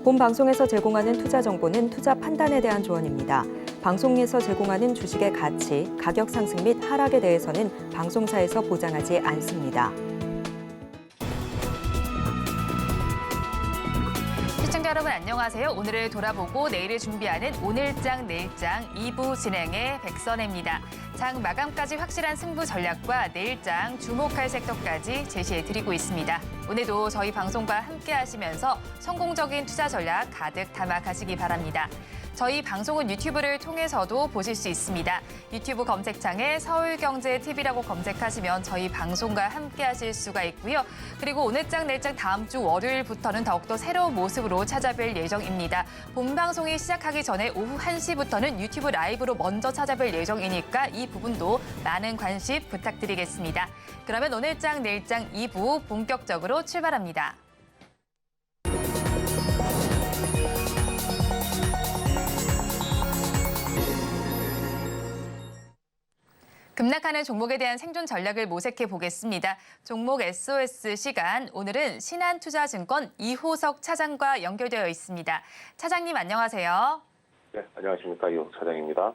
본 방송에서 제공하는 투자 정보는 투자 판단에 대한 조언입니다. 방송에서 제공하는 주식의 가치, 가격 상승 및 하락에 대해서는 방송사에서 보장하지 않습니다. 시청자 여러분 안녕하세요. 오늘을 돌아보고 내일을 준비하는 오늘장 내일장 2부 진행의 백선혜입니다. 장 마감까지 확실한 승부 전략과 내일장 주목할 섹터까지 제시해드리고 있습니다. 오늘도 저희 방송과 함께 하시면서 성공적인 투자 전략 가득 담아 가시기 바랍니다. 저희 방송은 유튜브를 통해서도 보실 수 있습니다. 유튜브 검색창에 서울경제TV라고 검색하시면 저희 방송과 함께 하실 수가 있고요. 그리고 오늘장 내일장 다음 주 월요일부터는 더욱더 새로운 모습으로 찾아뵐 예정입니다. 본 방송이 시작하기 전에 오후 1시부터는 유튜브 라이브로 먼저 찾아뵐 예정이니까 이 부분도 많은 관심 부탁드리겠습니다. 그러면 오늘장 내일장 2부 본격적으로 출발합니다. 급락하는 종목에 대한 생존 전략을 모색해 보겠습니다. 종목 SOS 시간, 오늘은 신한투자증권 이호석 차장과 연결되어 있습니다. 차장님 안녕하세요. 네, 안녕하십니까. 이호석 차장입니다.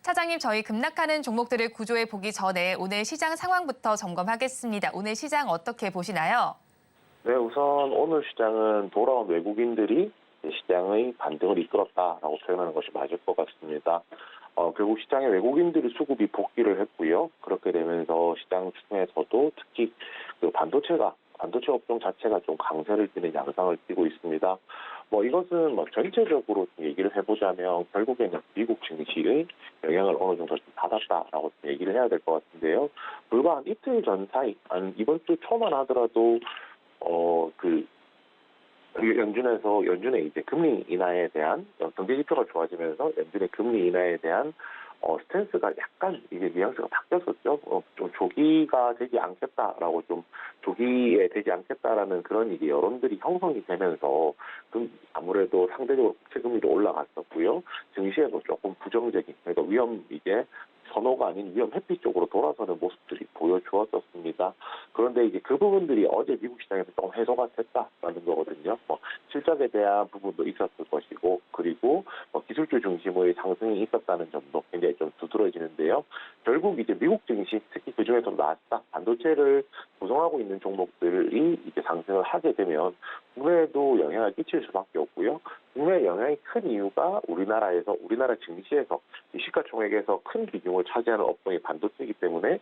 차장님, 저희 급락하는 종목들을 구조해 보기 전에 오늘 시장 상황부터 점검하겠습니다. 오늘 시장 어떻게 보시나요? 네, 우선 오늘 시장은 돌아온 외국인들이 시장의 반등을 이끌었다라고 표현하는 것이 맞을 것 같습니다. 결국 시장의 외국인들의 수급이 복귀를 했고요. 그렇게 되면서 시장 중에서도 특히 그 반도체 업종 자체가 좀 강세를 띠는 양상을 띠고 있습니다. 이것은 전체적으로 얘기를 해보자면 결국에는 미국 증시의 영향을 어느 정도 좀 받았다라고 얘기를 해야 될 것 같은데요. 불과 한 이틀 전 사이, 이번 주 초만 하더라도 연준의 이제 금리 인하에 대한 경제 지표가 좋아지면서 연준의 금리 인하에 대한 스탠스가 약간 이제 뉘앙스가 바뀌었었죠. 좀 조기가 되지 않겠다라고 조기에 되지 않겠다라는 그런 이제 여론들이 형성이 되면서 아무래도 상대적으로 국채 금리도 올라갔었고요. 증시에도 조금 부정적인, 그러니까 선호가 아닌 위험 회피 쪽으로 돌아서는 모습들이 보여주었었습니다. 그런데 이제 그 부분들이 어제 미국 시장에서 좀 해소가 됐다라는 거거든요. 실적에 대한 부분도 있었을 것이고, 그리고 기술주 중심의 상승이 있었다는 점도 굉장히 좀 두드러지는데요. 결국 이제 미국 증시, 특히 그 중에서 나스닥 반도체를 구성하고 있는 종목들이 이제 상승을 하게 되면 국내에도 영향을 끼칠 수밖에 없고요. 국내 영향이 큰 이유가 우리나라 증시에서 시가총액에서 큰 비중을 차지하는 업종이 반도체이기 때문에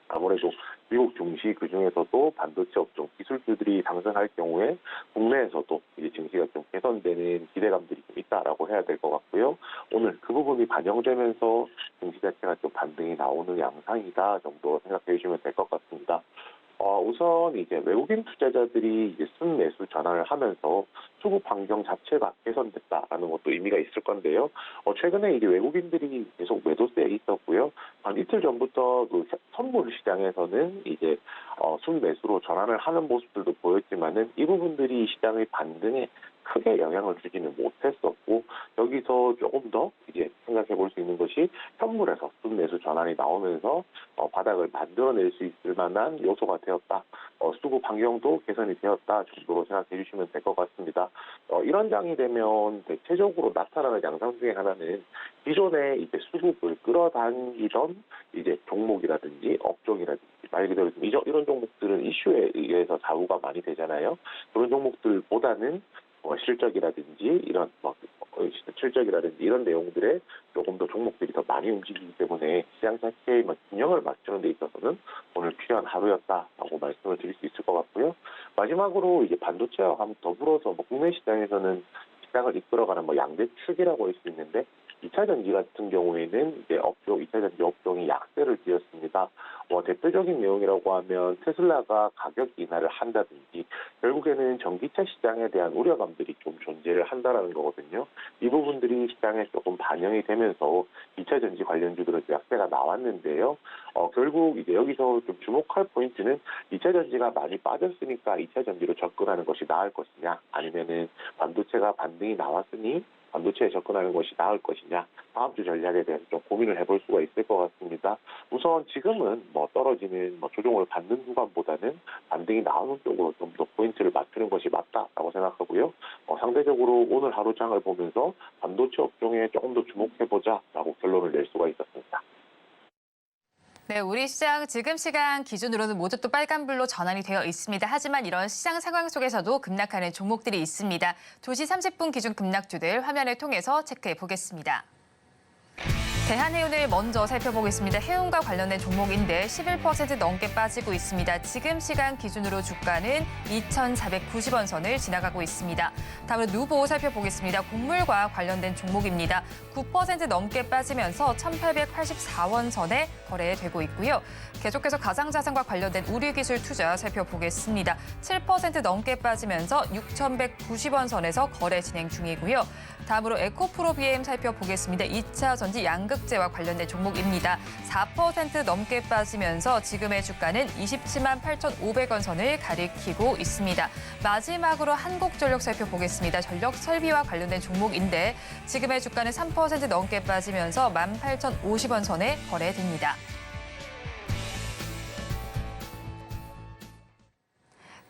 아무래도 미국 증시 그중에서도 반도체 업종 기술주들이 상승할 경우에 국내에서도 이제 증시가 좀 개선되는 기대감들이 좀 있다라고 해야 될 것 같고요. 오늘 그 부분이 반영되면서 증시 자체가 좀 반등이 나오는 양상이다 정도 생각해 주시면 될 것 같습니다. 우선 이제 외국인 투자자들이 이제 순매수 전환을 하면서 수급 환경 자체가 개선됐다라는 것도 의미가 있을 건데요. 최근에 이제 외국인들이 계속 매도세에 있었고요. 한 이틀 전부터 그 선물 시장에서는 이제 순매수로 전환을 하는 모습들도 보였지만은 이 부분들이 시장의 반등에 크게 영향을 주지는 못했었고, 여기서 조금 더 이제 생각해 볼 수 있는 것이 현물에서 순매수 전환이 나오면서 바닥을 만들어낼 수 있을 만한 요소가 되었다. 수급 환경도 개선이 되었다 정도로 생각해 주시면 될 것 같습니다. 이런 장이 되면 대체적으로 나타나는 양상 중에 하나는 기존에 이제 수급을 끌어당기던 이제 종목이라든지 업종이라든지 말 그대로 이런 종목들은 이슈에 의해서 좌우가 많이 되잖아요. 그런 종목들보다는 실적이라든지 이런 내용들에 조금 더 종목들이 더 많이 움직이기 때문에 시장 자체의 균형을 맞추는 데 있어서는 오늘 필요한 하루였다라고 말씀을 드릴 수 있을 것 같고요. 마지막으로 이제 반도체와 더불어서 국내 시장에서는 시장을 이끌어가는 양대축이라고 할 수 있는데 2차 전지 같은 경우에는 이제 2차 전지 업종이 약세를 띄었습니다. 대표적인 내용이라고 하면 테슬라가 가격 인하를 한다든지 결국에는 전기차 시장에 대한 우려감들이 좀 존재를 한다라는 거거든요. 이 부분들이 시장에 조금 반영이 되면서 2차 전지 관련주들은 약세가 나왔는데요. 결국 이제 여기서 좀 주목할 포인트는 2차 전지가 많이 빠졌으니까 2차 전지로 접근하는 것이 나을 것이냐, 아니면은 반도체 반도체가 반등이 나왔으니 반도체에 접근하는 것이 나을 것이냐, 다음 주 전략에 대해서 좀 고민을 해볼 수가 있을 것 같습니다. 우선 지금은 떨어지는 조정을 받는 구간보다는 반등이 나오는 쪽으로 좀 더 포인트를 맞추는 것이 맞다라고 생각하고요. 상대적으로 오늘 하루 장을 보면서 반도체 업종에 조금 더 주목해보자라고 결론을 낼 수가 있었습니다. 네, 우리 시장 지금 시간 기준으로는 모두 또 빨간불로 전환이 되어 있습니다. 하지만 이런 시장 상황 속에서도 급락하는 종목들이 있습니다. 2시 30분 기준 급락주들 화면을 통해서 체크해 보겠습니다. 대한해운을 먼저 살펴보겠습니다. 해운과 관련된 종목인데 11% 넘게 빠지고 있습니다. 지금 시간 기준으로 주가는 2,490원 선을 지나가고 있습니다. 다음으로 누보 살펴보겠습니다. 곡물과 관련된 종목입니다. 9% 넘게 빠지면서 1,884원 선에 거래되고 있고요. 계속해서 가상자산과 관련된 우리기술 투자 살펴보겠습니다. 7% 넘게 빠지면서 6,190원 선에서 거래 진행 중이고요. 다음으로 에코프로 BM 살펴보겠습니다. 2차 전지 양극재와 관련된 종목입니다. 4% 넘게 빠지면서 지금의 주가는 27만 8,500원 선을 가리키고 있습니다. 마지막으로 한국전력 살펴보겠습니다. 전력 설비와 관련된 종목인데 지금의 주가는 3% 넘게 빠지면서 18,050원 선에 거래됩니다.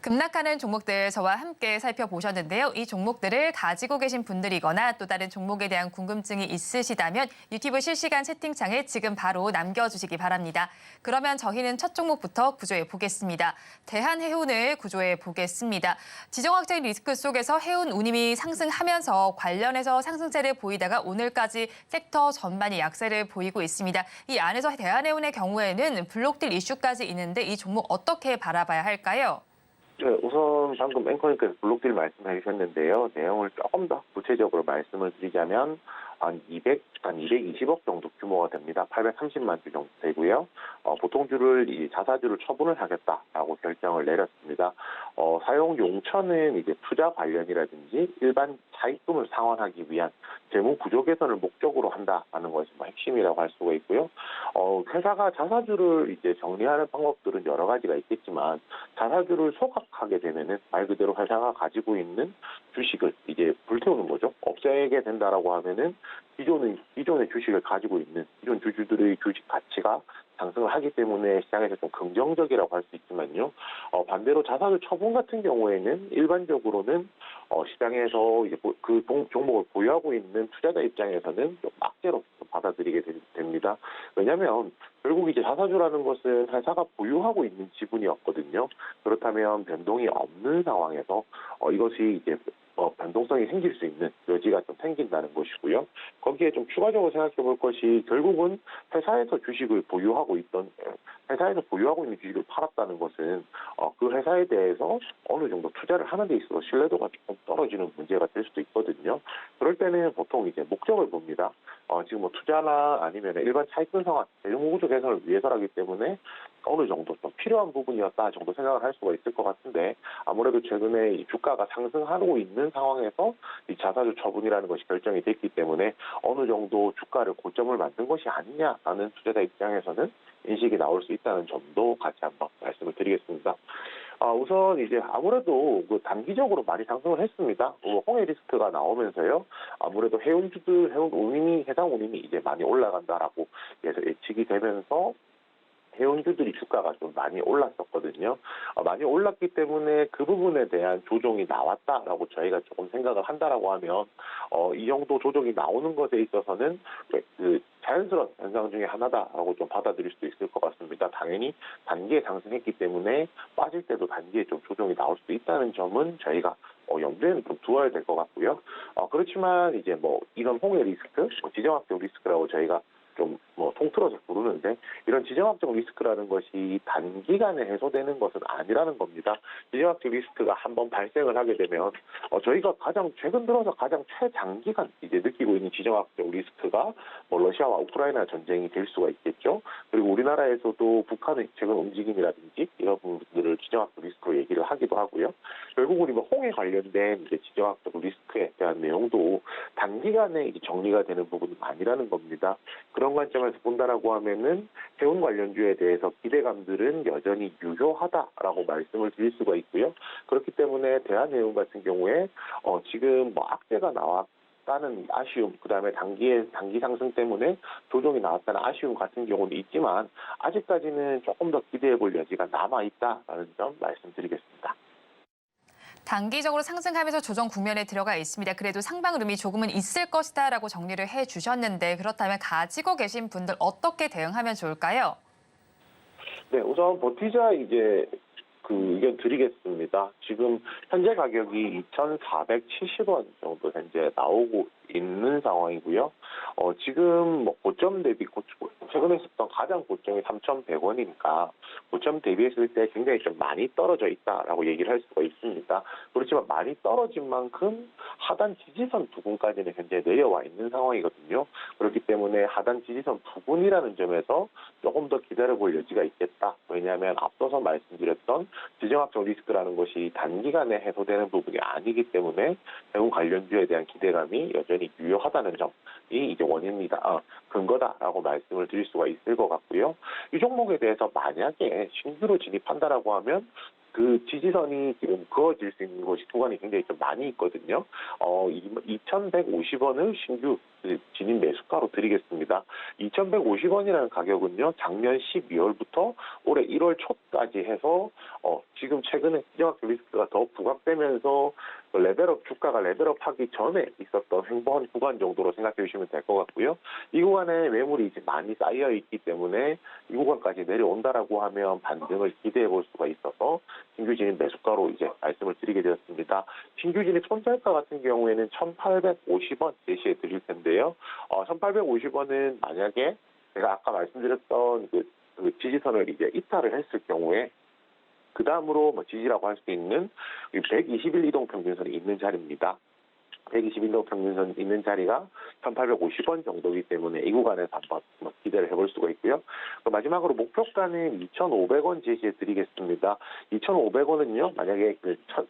급락하는 종목들 저와 함께 살펴보셨는데요. 이 종목들을 가지고 계신 분들이거나 또 다른 종목에 대한 궁금증이 있으시다면 유튜브 실시간 채팅창에 지금 바로 남겨주시기 바랍니다. 그러면 저희는 첫 종목부터 구조해 보겠습니다. 대한해운을 구조해 보겠습니다. 지정학적인 리스크 속에서 해운 운임이 상승하면서 관련해서 상승세를 보이다가 오늘까지 섹터 전반이 약세를 보이고 있습니다. 이 안에서 대한해운의 경우에는 블록딜 이슈까지 있는데 이 종목 어떻게 바라봐야 할까요? 네, 우선 방금 앵커님께서 블록딜 말씀해 주셨는데요. 내용을 조금 더 구체적으로 말씀을 드리자면 한 220억 정도 규모가 됩니다. 830만 주 정도 되고요. 보통주를 자사주를 처분을 하겠다라고 결정을 내렸습니다. 사용 용처는 이제 투자 관련이라든지 일반 차입금을 상환하기 위한 재무 구조 개선을 목적으로 한다는 것이 핵심이라고 할 수가 있고요. 회사가 자사주를 이제 정리하는 방법들은 여러 가지가 있겠지만 자사주를 소각하게 되면은 말 그대로 회사가 가지고 있는 주식을 이제 불태우는 거죠. 없애게 된다라고 하면은 기존의 주식을 가지고 있는 기존 주주들의 주식 가치가 상승을 하기 때문에 시장에서 좀 긍정적이라고 할 수 있지만요. 반대로 자사주 처분 같은 경우에는 일반적으로는 시장에서 이제 그 종목을 보유하고 있는 투자자 입장에서는 좀 악재로 받아들이게 됩니다. 왜냐하면 결국 이제 자사주라는 것은 회사가 보유하고 있는 지분이었거든요. 그렇다면 변동이 없는 상황에서 이것이 이제 변동성이 생길 수 있는 여지가 좀 생긴다는 것이고요. 거기에 좀 추가적으로 생각해 볼 것이 결국은 회사에서 보유하고 있는 주식을 팔았다는 것은 그 회사에 대해서 어느 정도 투자를 하는 데 있어서 신뢰도가 조금 떨어지는 문제가 될 수도 있거든요. 그럴 때는 보통 이제 목적을 봅니다. 지금 투자나 아니면 일반 차익분 상환, 재무구조 개선을 위해서라기 때문에 어느 정도 좀 필요한 부분이었다 정도 생각을 할 수가 있을 것 같은데 아무래도 최근에 이 주가가 상승하고 있는 상황에서 이 자사주 처분이라는 것이 결정이 됐기 때문에 어느 정도 주가를 고점을 만든 것이 아니냐라는 투자자 입장에서는 인식이 나올 수 있다는 점도 같이 한번 말씀을 드리겠습니다. 우선 이제 아무래도 단기적으로 많이 상승을 했습니다. 홍해 리스크가 나오면서요. 아무래도 해상 운임이 이제 많이 올라간다라고 예측이 되면서 해운주들이 주가가 좀 많이 올랐었거든요. 많이 올랐기 때문에 그 부분에 대한 조정이 나왔다라고 저희가 조금 생각을 한다라고 하면 이 정도 조정이 나오는 것에 있어서는 그 자연스러운 현상 중에 하나다라고 좀 받아들일 수도 있을 것 같습니다. 당연히 단기에 상승했기 때문에 빠질 때도 단기에 좀 조정이 나올 수도 있다는 점은 저희가 염두에는 좀 두어야 될 것 같고요. 그렇지만 이제 이런 홍해 리스크, 지정학적 리스크라고 저희가 좀 통틀어서 부르는데 이런 지정학적 리스크라는 것이 단기간에 해소되는 것은 아니라는 겁니다. 지정학적 리스크가 한번 발생을 하게 되면 저희가 최근 들어서 가장 최장기간 이제 느끼고 있는 지정학적 리스크가 러시아와 우크라이나 전쟁이 될 수가 있겠죠. 그리고 우리나라에서도 북한의 최근 움직임이라든지 이런 부분들을 지정학적 리스크로 얘기를 하기도 하고요. 결국 우리 홍해 관련된 이제 지정학적 리스크에 대한 내용도 단기간에 이제 정리가 되는 부분은 아니라는 겁니다. 그런 관점에서 본다라고 하면은 해운 관련주에 대해서 기대감들은 여전히 유효하다라고 말씀을 드릴 수가 있고요. 그렇기 때문에 대한해운 같은 경우에 지금 뭐 악재가 나왔다는 아쉬움, 그다음에 단기 상승 때문에 조정이 나왔다는 아쉬움 같은 경우는 있지만 아직까지는 조금 더 기대해 볼 여지가 남아 있다라는 점 말씀드리겠습니다. 단기적으로 상승하면서 조정 국면에 들어가 있습니다. 그래도 상방 흐름이 조금은 있을 것이다라고 정리를 해주셨는데 그렇다면 가지고 계신 분들 어떻게 대응하면 좋을까요? 네, 우선 버티자 이제 그 의견 드리겠습니다. 지금 현재 가격이 2,470원 정도 현재 나오고 있는 상황이고요. 지금 뭐 고점 대비 최근에 있었던 가장 고점이 3,100원이니까 고점 대비했을 때 굉장히 좀 많이 떨어져 있다라고 얘기를 할 수가 있습니다. 그렇지만 많이 떨어진 만큼 하단 지지선 부근까지는 현재 내려와 있는 상황이거든요. 그렇기 때문에 하단 지지선 부근이라는 점에서 조금 더 기다려볼 여지가 있겠다. 왜냐하면 앞서서 말씀드렸던 지정학적 리스크라는 것이 단기간에 해소되는 부분이 아니기 때문에 해운 관련주에 대한 기대감이 여전히 유효하다는 점이 이제 원인이다, 근거다라고 말씀을 드릴 수가 있을 것 같고요. 이 종목에 대해서 만약에 신규로 진입한다라고 하면 그 지지선이 지금 그어질 수 있는 곳이 구간이 굉장히 좀 많이 있거든요. 2,150원을 신규 진입 매수가로 드리겠습니다. 2,150원이라는 가격은요, 작년 12월부터 올해 1월 초까지 해서 지금 최근에 지정학적 리스크가 더 부각되면서 주가가 레벨업하기 전에 있었던 횡보한 구간 정도로 생각해 주시면 될 것 같고요. 이 구간에 매물이 이제 많이 쌓여 있기 때문에 이 구간까지 내려온다라고 하면 반등을 기대해 볼 수가 있어서 신규 진입 매수가로 이제 말씀을 드리게 되었습니다. 신규 진입 손절가 같은 경우에는 1,850원 제시해 드릴 텐데요. 1,850원은 만약에 제가 아까 말씀드렸던 그 지지선을 이제 이탈을 했을 경우에 그 다음으로 지지라고 할 수 있는 120일 이동 평균선이 있는 자리입니다. 120일도 평균선 있는 자리가 1,850원 정도이기 때문에 이 구간에서 한번 기대를 해볼 수가 있고요. 마지막으로 목표가는 2,500원 제시해 드리겠습니다. 2,500원은요, 만약에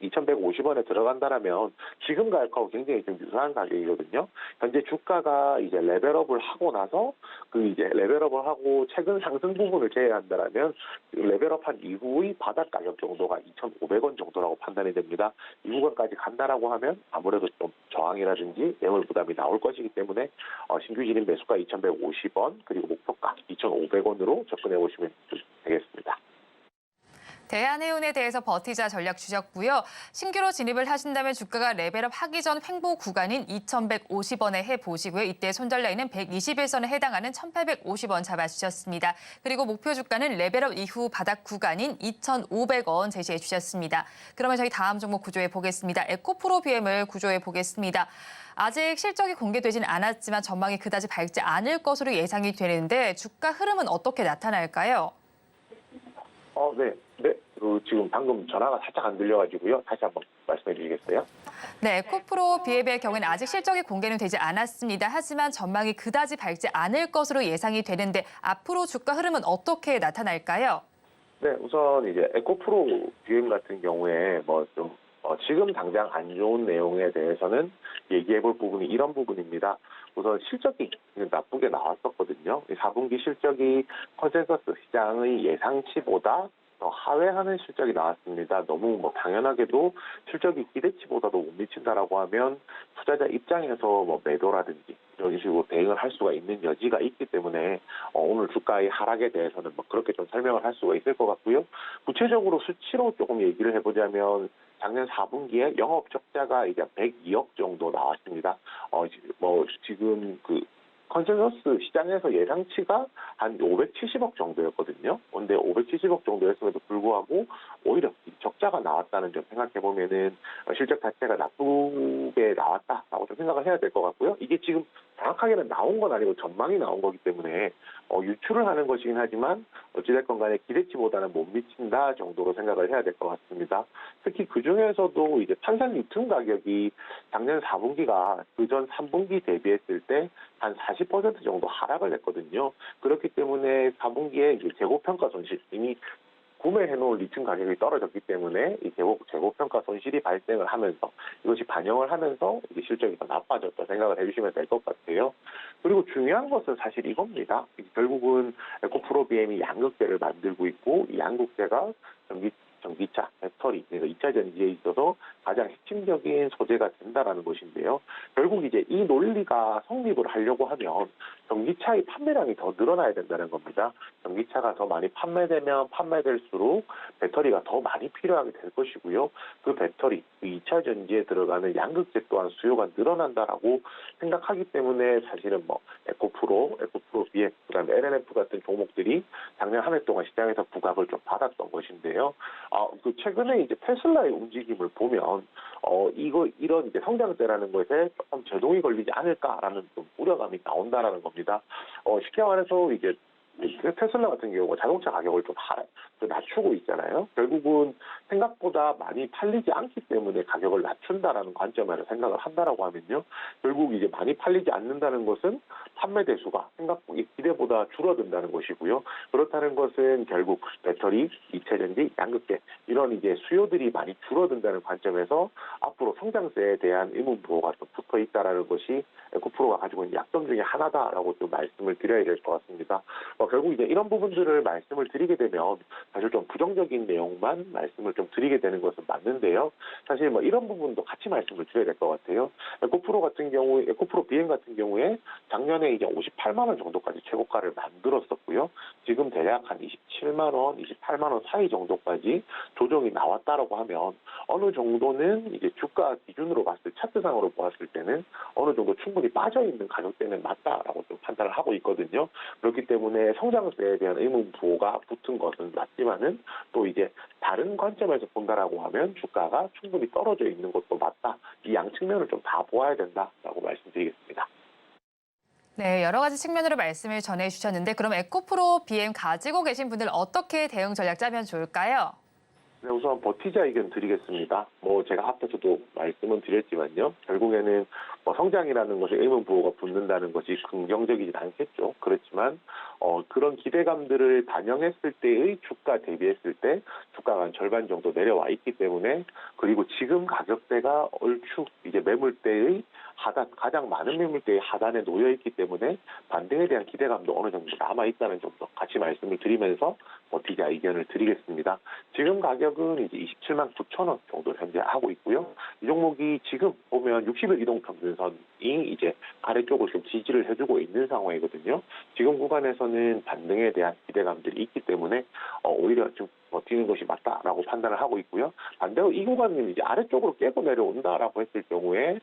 2,150원에 들어간다라면 지금 가격하고 굉장히 좀 유사한 가격이거든요. 현재 주가가 이제 레벨업을 하고 나서 이제 레벨업을 하고 최근 상승 부분을 제외한다라면 레벨업한 이후의 바닥 가격 정도가 2,500원 정도라고 판단이 됩니다. 이 구간까지 간다라고 하면 아무래도 좀 저항이라든지 매물 부담이 나올 것이기 때문에 신규 진입 매수가 2,150원 그리고 목표가 2,500원으로 접근해 보시면 되겠습니다. 대한해운에 대해서 버티자 전략 주셨고요. 신규로 진입을 하신다면 주가가 레벨업 하기 전 횡보 구간인 2,150원에 해보시고요. 이때 손절 라인은 121선에 해당하는 1,850원 잡아주셨습니다. 그리고 목표 주가는 레벨업 이후 바닥 구간인 2,500원 제시해 주셨습니다. 그러면 저희 다음 종목 구조해 보겠습니다. 에코프로 BM을 구조해 보겠습니다. 아직 실적이 공개되진 않았지만 전망이 그다지 밝지 않을 것으로 예상이 되는데 주가 흐름은 어떻게 나타날까요? 네. 지금 방금 전화가 살짝 안 들려가지고요. 다시 한번 말씀해 주시겠어요? 네, 에코프로 BM의 경우는 아직 실적이 공개는 되지 않았습니다. 하지만 전망이 그다지 밝지 않을 것으로 예상이 되는데 앞으로 주가 흐름은 어떻게 나타날까요? 네, 우선 이제 에코프로 BM 같은 경우에 지금 당장 안 좋은 내용에 대해서는 얘기해 볼 부분이 이런 부분입니다. 우선 실적이 나쁘게 나왔었거든요. 4분기 실적이 컨센서스 시장의 예상치보다 더 하회하는 실적이 나왔습니다. 너무 당연하게도 실적이 기대치보다도 못 미친다라고 하면 투자자 입장에서 매도라든지 이런 식으로 대응을 할 수가 있는 여지가 있기 때문에 오늘 주가의 하락에 대해서는 그렇게 좀 설명을 할 수가 있을 것 같고요. 구체적으로 수치로 조금 얘기를 해보자면 작년 4분기에 영업 적자가 이제 102억 정도 나왔습니다. 지금 컨센서스 시장에서 예상치가 한 570억 정도였거든요. 그런데 570억 정도였음에도 불구하고 오히려 적자가 나왔다는 점 생각해보면은 실적 자체가 나쁘게 나왔다라고 좀 생각을 해야 될 것 같고요. 이게 지금 정확하게는 나온 건 아니고 전망이 나온 거기 때문에 유출을 하는 것이긴 하지만 어찌됐건 간에 기대치보다는 못 미친다 정도로 생각을 해야 될 것 같습니다. 특히 그중에서도 이제 탄산 유통 가격이 작년 4분기가 그전 3분기 대비했을 때 한 40% 정도 하락을 했거든요. 그렇기 때문에 4분기에 이제 재고평가 손실, 이미 구매해놓은 리튬 가격이 떨어졌기 때문에 이 재고평가 손실이 발생을 하면서 이것이 반영을 하면서 이게 실적이 더 나빠졌다 생각을 해주시면 될 것 같아요. 그리고 중요한 것은 사실 이겁니다. 결국은 에코프로 BM이 양극재를 만들고 있고 이 양극재가 전기차, 배터리, 그러니까 2차 전지에 있어서 가장 핵심적인 소재가 된다라는 것인데요. 결국 이제 이 논리가 성립을 하려고 하면 전기차의 판매량이 더 늘어나야 된다는 겁니다. 전기차가 더 많이 판매되면 판매될수록 배터리가 더 많이 필요하게 될 것이고요. 그 배터리, 그 2차 전지에 들어가는 양극재 또한 수요가 늘어난다라고 생각하기 때문에 사실은 뭐 에코프로 BM, 그다음에 LNF 같은 종목들이 작년 한 해 동안 시장에서 부각을 좀 받았던 것인데요. 그 최근에 이제 테슬라의 움직임을 보면 이런 이제 성장세라는 것에 조금 제동이 걸리지 않을까라는 좀 우려감이 나온다라는 겁니다. 쉽게 말해서 이제 테슬라 같은 경우 자동차 가격을 좀 낮추고 있잖아요. 결국은 생각보다 많이 팔리지 않기 때문에 가격을 낮춘다라는 관점에서 생각을 한다라고 하면요. 결국 이제 많이 팔리지 않는다는 것은 판매 대수가 기대보다 줄어든다는 것이고요. 그렇다는 것은 결국 배터리, 2차 전지, 양극재 이런 이제 수요들이 많이 줄어든다는 관점에서 앞으로 성장세에 대한 의문 부호가 좀 붙어 있다라는 것이 에코프로가 가지고 있는 약점 중에 하나다라고 좀 말씀을 드려야 될 것 같습니다. 결국 이제 이런 부분들을 말씀을 드리게 되면 사실 좀 부정적인 내용만 말씀을 좀 드리게 되는 것은 맞는데요. 사실 뭐 이런 부분도 같이 말씀을 드려야 될 것 같아요. 에코프로 BM 같은 경우에 작년에 이제 58만 원 정도까지 최고가를 만들었었고요. 지금 대략 한 27만 원, 28만 원 사이 정도까지 조정이 나왔다라고 하면 어느 정도는 이제 주가 기준으로 봤을 때 차트상으로 보았을 때는 어느 정도 충분히 빠져 있는 가격대는 맞다라고 좀 판단을 하고 있거든요. 그렇기 때문에 성장세에 대한 의문 부호가 붙은 것은 맞지만은 또 이제 다른 관점에서 본다라고 하면 주가가 충분히 떨어져 있는 것도 맞다. 이 양 측면을 좀 다 보아야 된다라고 말씀드리겠습니다. 네, 여러 가지 측면으로 말씀을 전해주셨는데 그럼 에코프로 BM 가지고 계신 분들 어떻게 대응 전략 짜면 좋을까요? 네, 우선 버티자 의견 드리겠습니다. 제가 앞에서도 말씀은 드렸지만요. 결국에는 성장이라는 것에 의문 부호가 붙는다는 것이 긍정적이진 않겠죠. 그렇지만 그런 기대감들을 반영했을 때의 주가 대비했을 때 주가가 한 절반 정도 내려와 있기 때문에 그리고 지금 가격대가 얼추 이제 매물대의 하단, 가장 많은 매물대의 하단에 놓여 있기 때문에 반등에 대한 기대감도 어느 정도 남아 있다는 점도 같이 말씀을 드리면서 버티자 의견을 드리겠습니다. 지금 가격은 이제 27만 9천 원 정도 현재 하고 있고요. 이 종목이 지금 보면 60일 이동 평균선이 이제 아래쪽을 좀 지지를 해주고 있는 상황이거든요. 지금 구간에서는 반등에 대한 기대감들이 있기 때문에 오히려 좀 버티는 것이 맞다라고 판단을 하고 있고요. 반대로 이 구간은 이제 아래쪽으로 깨고 내려온다라고 했을 경우에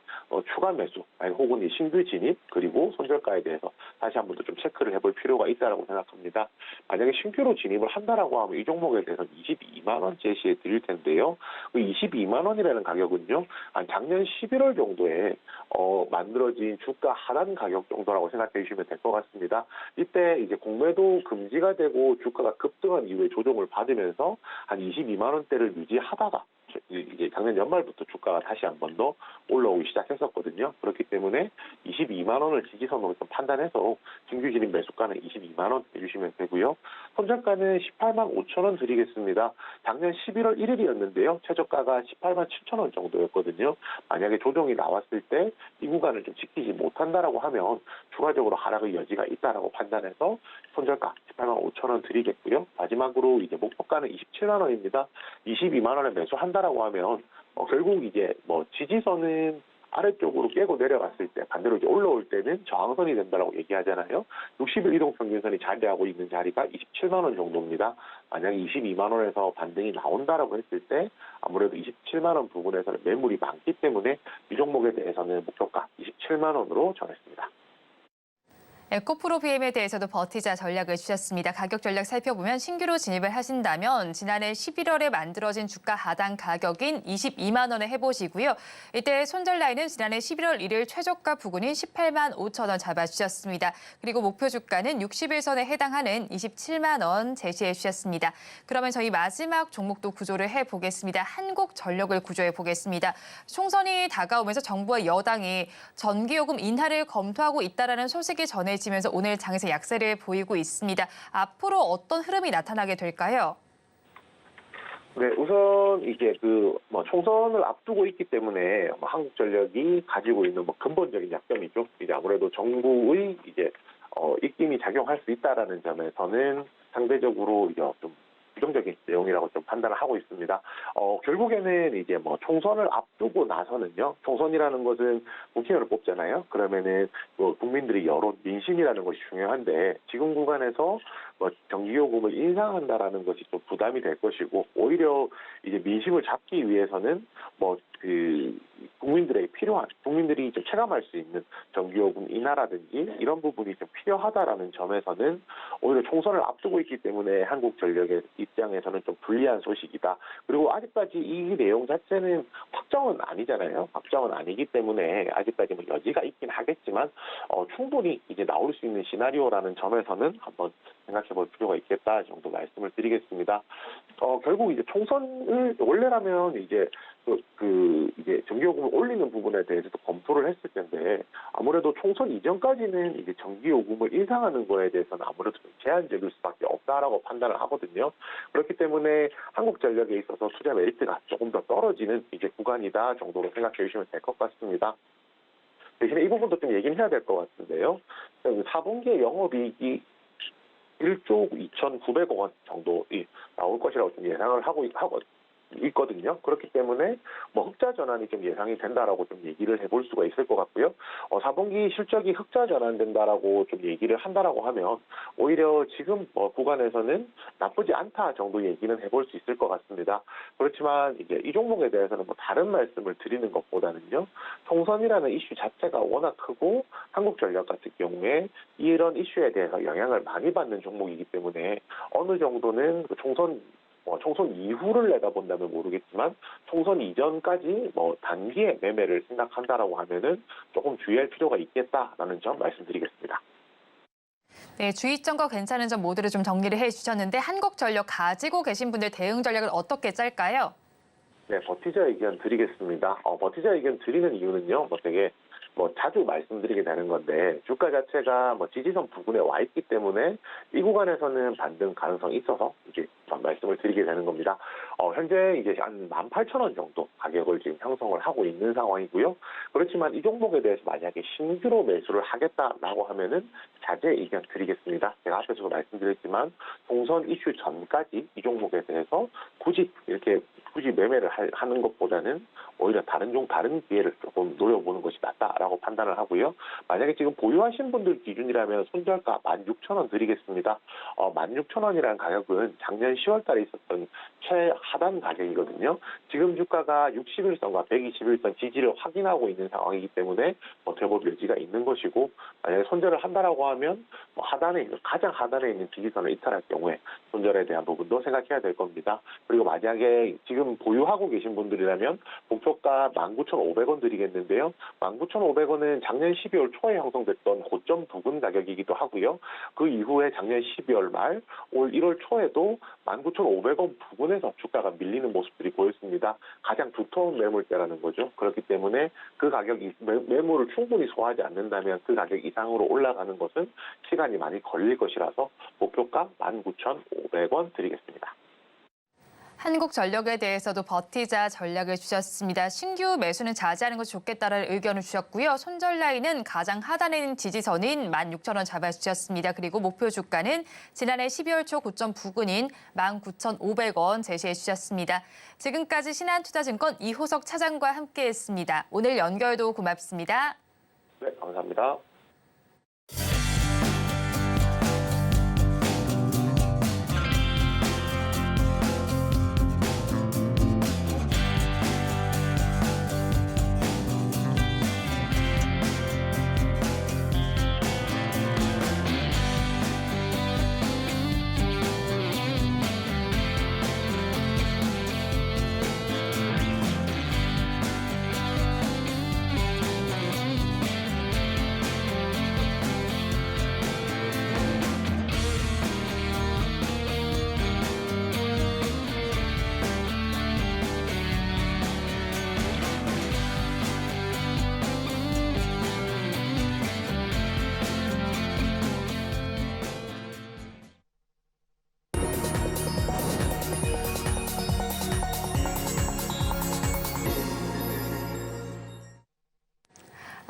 추가 매수 혹은 신규 진입 그리고 손절가에 대해서 다시 한 번 더 좀 체크를 해볼 필요가 있다라고 생각합니다. 만약에 신규로 진입을 한다라고 하면 이 종목에 대해서 22만 원 제시해 드릴 텐데요. 그 22만 원이라는 가격은요, 한 작년 11월 정도에 만들어진 주가 하단 가격 정도라고 생각해 주시면 될 것 같습니다. 이때 이제 공매도 금지가 되고 주가가 급등한 이후에 조정을 받으면서 한 22만 원대를 유지하다가 이제 작년 연말부터 주가가 다시 한 번 더 올라오기 시작했었거든요. 그렇기 때문에 22만 원을 지지선으로 좀 판단해서 신규 진입 매수가는 22만 원 해주시면 되고요. 손절가는 18만 5천 원 드리겠습니다. 작년 11월 1일이었는데요. 최저가가 18만 7천 원 정도였거든요. 만약에 조정이 나왔을 때 이 구간을 좀 지키지 못한다라고 하면 추가적으로 하락의 여지가 있다라고 판단해서 손절가 18만 5천 원 드리겠고요. 마지막으로 이제 목표가는 27만 원입니다. 22만 원에 매수한다라고 하면 결국 이제 지지선은 아래쪽으로 깨고 내려갔을 때 반대로 이제 올라올 때는 저항선이 된다라고 얘기하잖아요. 60일 이동 평균선이 자리하고 있는 자리가 27만 원 정도입니다. 만약에 22만 원에서 반등이 나온다라고 했을 때 아무래도 27만 원 부분에서는 매물이 많기 때문에 이 종목에 대해서는 목표가 27만 원으로 정했습니다. 에코프로 BM에 대해서도 버티자 전략을 주셨습니다. 가격 전략 살펴보면 신규로 진입을 하신다면 지난해 11월에 만들어진 주가 하단 가격인 22만 원에 해보시고요. 이때 손절 라인은 지난해 11월 1일 최저가 부근인 18만 5천 원 잡아주셨습니다. 그리고 목표 주가는 60일선에 해당하는 27만 원 제시해 주셨습니다. 그러면 저희 마지막 종목도 구조를 해보겠습니다. 한국전력을 구조해 보겠습니다. 총선이 다가오면서 정부와 여당이 전기요금 인하를 검토하고 있다는 소식이 전해지면서 오늘 장에서 약세를 보이고 있습니다. 앞으로 어떤 흐름이 나타나게 될까요? 네, 우선 이제 총선을 앞두고 있기 때문에 한국전력이 가지고 있는 근본적인 약점이죠. 이제 아무래도 정부의 이제 입김이 작용할 수 있다라는 점에서는 상대적으로 이제 좀 부정적인 내용이라고 좀 판단을 하고 있습니다. 결국에는 이제 총선을 앞두고 나서는요. 총선이라는 것은 국회의원을 뽑잖아요. 그러면은 국민들의 여론, 민심이라는 것이 중요한데 지금 구간에서 전기요금을 인상한다라는 것이 좀 부담이 될 것이고 오히려 이제 민심을 잡기 위해서는 국민들에게 필요한 국민들이 좀 체감할 수 있는 전기요금 인하라든지 이런 부분이 좀 필요하다라는 점에서는 오히려 총선을 앞두고 있기 때문에 한국전력의 입장에서는 좀 불리한 소식이다. 그리고 아직까지 이 내용 자체는 확정은 아니잖아요. 확정은 아니기 때문에 아직까지 여지가 있긴 하겠지만 충분히 이제 나올 수 있는 시나리오라는 점에서는 한번 생각해볼 필요가 있겠다 정도 말씀을 드리겠습니다. 결국 이제 총선을 원래라면 이제 이제 전기요금을 올리는 부분에 대해서도 검토를 했을 텐데 아무래도 총선 이전까지는 이제 전기요금을 인상하는 거에 대해서는 아무래도 좀 제한적일 수밖에 없다라고 판단을 하거든요. 그렇기 때문에 한국전력에 있어서 투자 메리트가 조금 더 떨어지는 이제 구간이다 정도로 생각해 주시면 될 것 같습니다. 대신에 이 부분도 좀 얘기는 해야 될 것 같은데요. 4분기에 영업이익이 1조 2,900억 원 정도 나올 것이라고 좀 예상을 하고 있거든요. 그렇기 때문에 흑자 전환이 좀 예상이 된다라고 좀 얘기를 해볼 수가 있을 것 같고요. 4분기 실적이 흑자 전환된다라고 좀 얘기를 한다라고 하면 오히려 지금 구간에서는 나쁘지 않다 정도 얘기는 해볼 수 있을 것 같습니다. 그렇지만 이제 이 종목에 대해서는 다른 말씀을 드리는 것보다는요. 총선이라는 이슈 자체가 워낙 크고 한국전력 같은 경우에 이런 이슈에 대해서 영향을 많이 받는 종목이기 때문에 어느 정도는 총선 이후를 내다본다면 모르겠지만 총선 이전까지 단기의 매매를 생각한다라고 하면은 조금 주의할 필요가 있겠다라는 점 말씀드리겠습니다. 네, 주의점과 괜찮은 점 모두를 좀 정리를 해주셨는데 한국전력 가지고 계신 분들 대응 전략을 어떻게 짤까요? 네, 버티자 의견 드리겠습니다. 버티자 의견 드리는 이유는요, 되게 자주 말씀드리게 되는 건데 주가 자체가 지지선 부근에 와 있기 때문에 이 구간에서는 반등 가능성이 있어서 이제 말씀을 드리게 되는 겁니다. 현재 이제 한 18,000원 정도 가격을 지금 형성을 하고 있는 상황이고요. 그렇지만 이 종목에 대해서 만약에 신규로 매수를 하겠다라고 하면은 자제 의견 드리겠습니다. 제가 앞에서도 말씀드렸지만 총선 이슈 전까지 이 종목에 대해서 굳이 매매를 하는 것보다는 오히려 다른 기회를 조금 노려보는 것이 낫다라고 판단을 하고요. 만약에 지금 보유하신 분들 기준이라면 손절가 16,000원 드리겠습니다. 16,000원이라는 가격은 작년 10월 달에 있었던 최하단 가격이거든요. 지금 주가가 60일선과 121선 지지를 확인하고 있는 상황이기 때문에 버텨볼 여지가 있는 것이고 만약에 손절을 한다라고 하면 가장 하단에 있는 지지선을 이탈할 경우에 손절에 대한 부분도 생각해야 될 겁니다. 그리고 만약에 지금 보유하고 계신 분들이라면 목표가 19,500원 드리겠는데요. 19,500원은 작년 12월 초에 형성됐던 고점 부근 가격이기도 하고요. 그 이후에 작년 12월 말, 올 1월 초에도 19,500원 부근에서 주가가 밀리는 모습들이 보였습니다. 가장 두터운 매물대라는 거죠. 그렇기 때문에 그 가격이 매물을 충분히 소화하지 않는다면 그 가격 이상으로 올라가는 것은 시간이 많이 걸릴 것이라서 목표가 19,500원 드리겠습니다. 한국전력에 대해서도 버티자 전략을 주셨습니다. 신규 매수는 자제하는 것이 좋겠다는 의견을 주셨고요. 손절 라인은 가장 하단에 있는 지지선인 16,000원 잡아주셨습니다. 그리고 목표 주가는 지난해 12월 초 고점 부근인 19,500원 제시해 주셨습니다. 지금까지 신한투자증권 이호석 차장과 함께했습니다. 오늘 연결도 고맙습니다. 네, 감사합니다.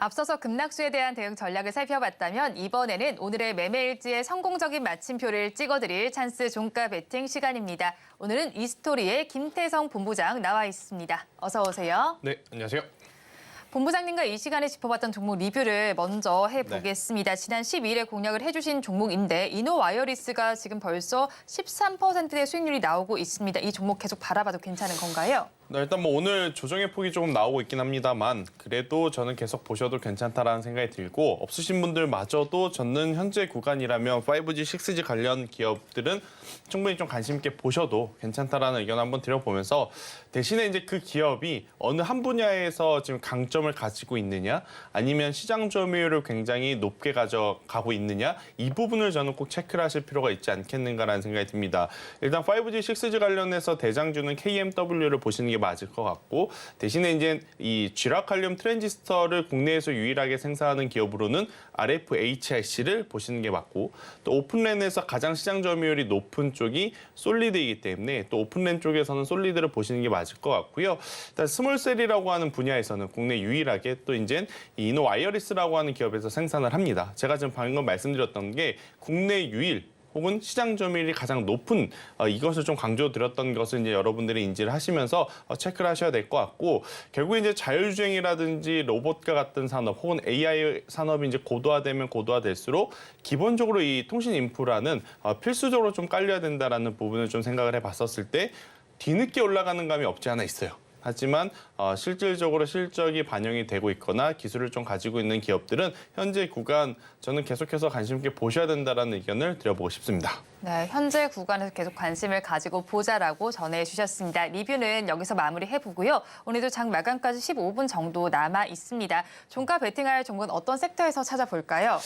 앞서서 급락수에 대한 대응 전략을 살펴봤다면 이번에는 오늘의 매매일지에 성공적인 마침표를 찍어드릴 찬스 종가 베팅 시간입니다. 오늘은 이스토리의 김태성 본부장 나와 있습니다. 어서 오세요. 네, 안녕하세요. 본부장님과 이 시간에 짚어봤던 종목 리뷰를 먼저 해보겠습니다. 지난 12일에 공략을 해주신 종목인데 이노와이어리스가 지금 벌써 13%의 수익률이 나오고 있습니다. 이 종목 계속 바라봐도 괜찮은 건가요? 네, 일단 뭐 오늘 조정의 폭이 조금 나오고 있긴 합니다만 그래도 저는 계속 보셔도 괜찮다라는 생각이 들고 없으신 분들마저도 저는 현재 구간이라면 5G, 6G 관련 기업들은 충분히 좀 관심 있게 보셔도 괜찮다라는 의견 한번 드려보면서 대신에 이제 그 기업이 어느 한 분야에서 지금 강점을 가지고 있느냐 아니면 시장 점유율을 굉장히 높게 가져가고 있느냐 이 부분을 저는 꼭 체크를 하실 필요가 있지 않겠는가라는 생각이 듭니다. 일단 5G, 6G 관련해서 대장주는 KMW를 보시는 게 맞을 것 같고 대신에 이제 이 쥐라칼륨 트랜지스터를 국내에서 유일하게 생산하는 기업으로는 RFHIC를 보시는 게 맞고 또 오픈랜에서 가장 시장 점유율이 높은 쪽이 솔리드이기 때문에 또 오픈랜 쪽에서는 솔리드를 보시는 게 맞을 것 같고요. 일단 스몰셀이라고 하는 분야에서는 국내 유일하게 또 이제 이노와이어리스라고 하는 기업에서 생산을 합니다. 제가 지금 방금 말씀드렸던 게 국내 유일 혹은 시장 점유율이 가장 높은 이것을 좀 강조드렸던 것을 이제 여러분들이 인지를 하시면서 체크를 하셔야 될 것 같고 결국 이제 자율주행이라든지 로봇과 같은 산업 혹은 AI 산업이 이제 고도화되면 고도화될수록 기본적으로 이 통신 인프라는 필수적으로 좀 깔려야 된다라는 부분을 좀 생각을 해봤었을 때 뒤늦게 올라가는 감이 없지 않아 있어요. 하지만 실질적으로 실적이 반영이 되고 있거나 기술을 좀 가지고 있는 기업들은 현재 구간 저는 계속해서 관심 있게 보셔야 된다는 의견을 드려보고 싶습니다. 네, 현재 구간에서 계속 관심을 가지고 보자라고 전해주셨습니다. 리뷰는 여기서 마무리해보고요. 오늘도 장 마감까지 15분 정도 남아 있습니다. 종가 베팅할 종목은 어떤 섹터에서 찾아볼까요?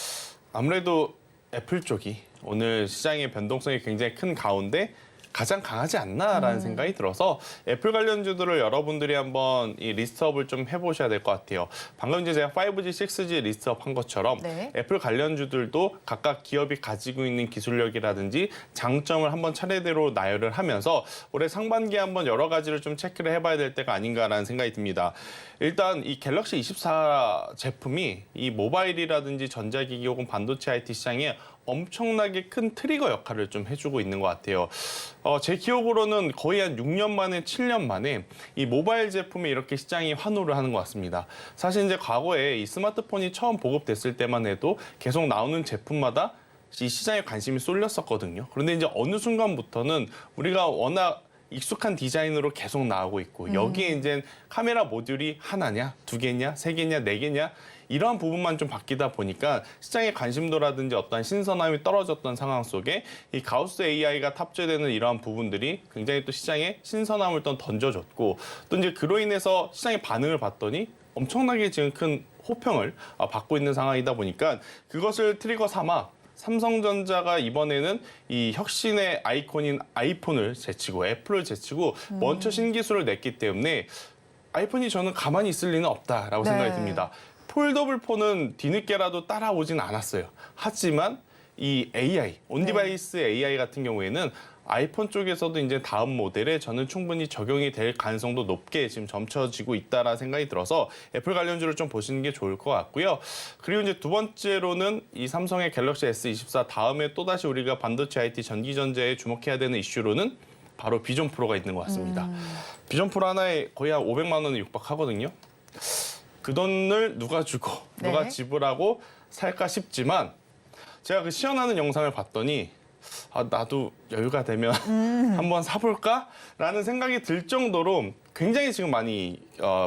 아무래도 애플 쪽이 오늘 시장의 변동성이 굉장히 큰 가운데 가장 강하지 않나라는 생각이 들어서 애플 관련주들을 여러분들이 한번 이 리스트업을 좀 해보셔야 될 것 같아요. 방금 이제 제가 5G, 6G 리스트업 한 것처럼 네. 애플 관련주들도 각각 기업이 가지고 있는 기술력이라든지 장점을 한번 차례대로 나열을 하면서 올해 상반기에 한번 여러 가지를 좀 체크를 해봐야 될 때가 아닌가라는 생각이 듭니다. 일단 이 갤럭시 24 제품이 이 모바일이라든지 전자기기 혹은 반도체 IT 시장에 엄청나게 큰 트리거 역할을 좀 해주고 있는 것 같아요. 제 기억으로는 거의 한 6년 만에 7년 만에 이 모바일 제품에 이렇게 시장이 환호를 하는 것 같습니다. 사실 이제 과거에 이 스마트폰이 처음 보급됐을 때만 해도 계속 나오는 제품마다 이 시장에 관심이 쏠렸었거든요. 그런데 이제 어느 순간부터는 우리가 워낙 익숙한 디자인으로 계속 나오고 있고 여기에 이제 카메라 모듈이 하나냐, 두 개냐, 세 개냐, 네 개냐 이러한 부분만 좀 바뀌다 보니까 시장의 관심도라든지 어떤 신선함이 떨어졌던 상황 속에 이 가우스 AI가 탑재되는 이러한 부분들이 굉장히 또 시장에 신선함을 또 던져줬고 또 이제 그로 인해서 시장의 반응을 봤더니 엄청나게 지금 큰 호평을 받고 있는 상황이다 보니까 그것을 트리거 삼아 삼성전자가 이번에는 이 혁신의 아이콘인 아이폰을 제치고 애플을 제치고 먼저 신기술을 냈기 때문에 아이폰이 저는 가만히 있을 리는 없다라고 생각이 듭니다. 폴더블 폰은 뒤늦게라도 따라오진 않았어요. 하지만 이 AI, 온디바이스 AI 같은 경우에는 아이폰 쪽에서도 이제 다음 모델에 저는 충분히 적용이 될 가능성도 높게 지금 점쳐지고 있다라는 생각이 들어서 애플 관련주를 좀 보시는 게 좋을 것 같고요. 그리고 이제 두 번째로는 이 삼성의 갤럭시 S24 다음에 또다시 우리가 반도체 IT 전기전자에 주목해야 되는 이슈로는 바로 비전 프로가 있는 것 같습니다. 비전 프로 하나에 거의 한 500만 원에 육박하거든요. 그 돈을 누가 주고 누가 지불하고 살까 싶지만 제가 그 시연하는 영상을 봤더니 나도 여유가 되면 한번 사볼까라는 생각이 들 정도로 굉장히 지금 많이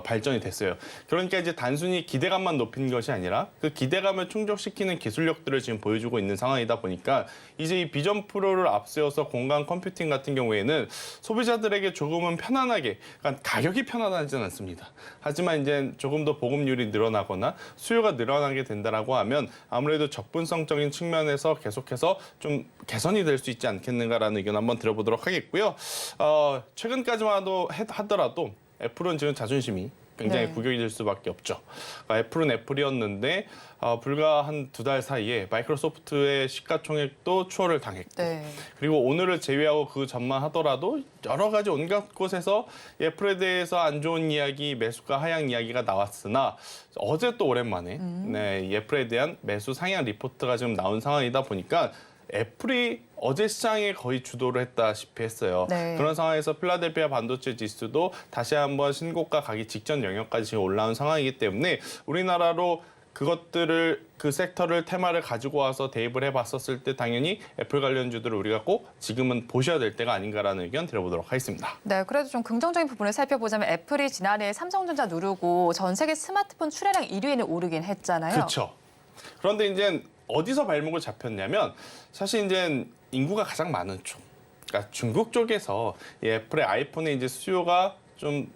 발전이 됐어요. 그러니까 이제 단순히 기대감만 높인 것이 아니라 그 기대감을 충족시키는 기술력들을 지금 보여주고 있는 상황이다 보니까 이제 이 비전 프로를 앞세워서 공간 컴퓨팅 같은 경우에는 소비자들에게 조금은 편안하게, 그러니까 가격이 편안하지는 않습니다. 하지만 이제 조금 더 보급률이 늘어나거나 수요가 늘어나게 된다라고 하면 아무래도 접근성적인 측면에서 계속해서 좀 개선이 될 수 있지 않겠는가라는 의견 한번 들어보도록 하겠고요. 최근까지만 하더라도 애플은 지금 자존심이 굉장히 네. 구격이 될 수밖에 없죠. 그러니까 애플은 애플이었는데 불과 한 2달 사이에 마이크로소프트의 시가총액도 추월을 당했고 네. 그리고 오늘을 제외하고 그 전만 하더라도 여러 가지 온갖 곳에서 애플에 대해서 안 좋은 이야기, 매수가 하향 이야기가 나왔으나 어제 또 오랜만에 네, 이 애플에 대한 매수 상향 리포트가 지금 나온 상황이다 보니까 애플이 어제 시장에 거의 주도를 했다시피 했어요. 네. 그런 상황에서 필라델피아 반도체 지수도 다시 한번 신고가 가기 직전 영역까지 지금 올라온 상황이기 때문에 우리나라로 그것들을 그 섹터를 테마를 가지고 와서 대입을 해봤었을 때 당연히 애플 관련주들을 우리가 꼭 지금은 보셔야 될 때가 아닌가라는 의견 드려보도록 하겠습니다. 네, 그래도 좀 긍정적인 부분을 살펴보자면 애플이 지난해 삼성전자 누르고 전 세계 스마트폰 출하량 1위에는 오르긴 했잖아요. 그렇죠. 그런데 이제 어디서 발목을 잡혔냐면 사실 이제 인구가 가장 많은 쪽, 그러니까 중국 쪽에서 이 애플의 아이폰의 이제 수요가 좀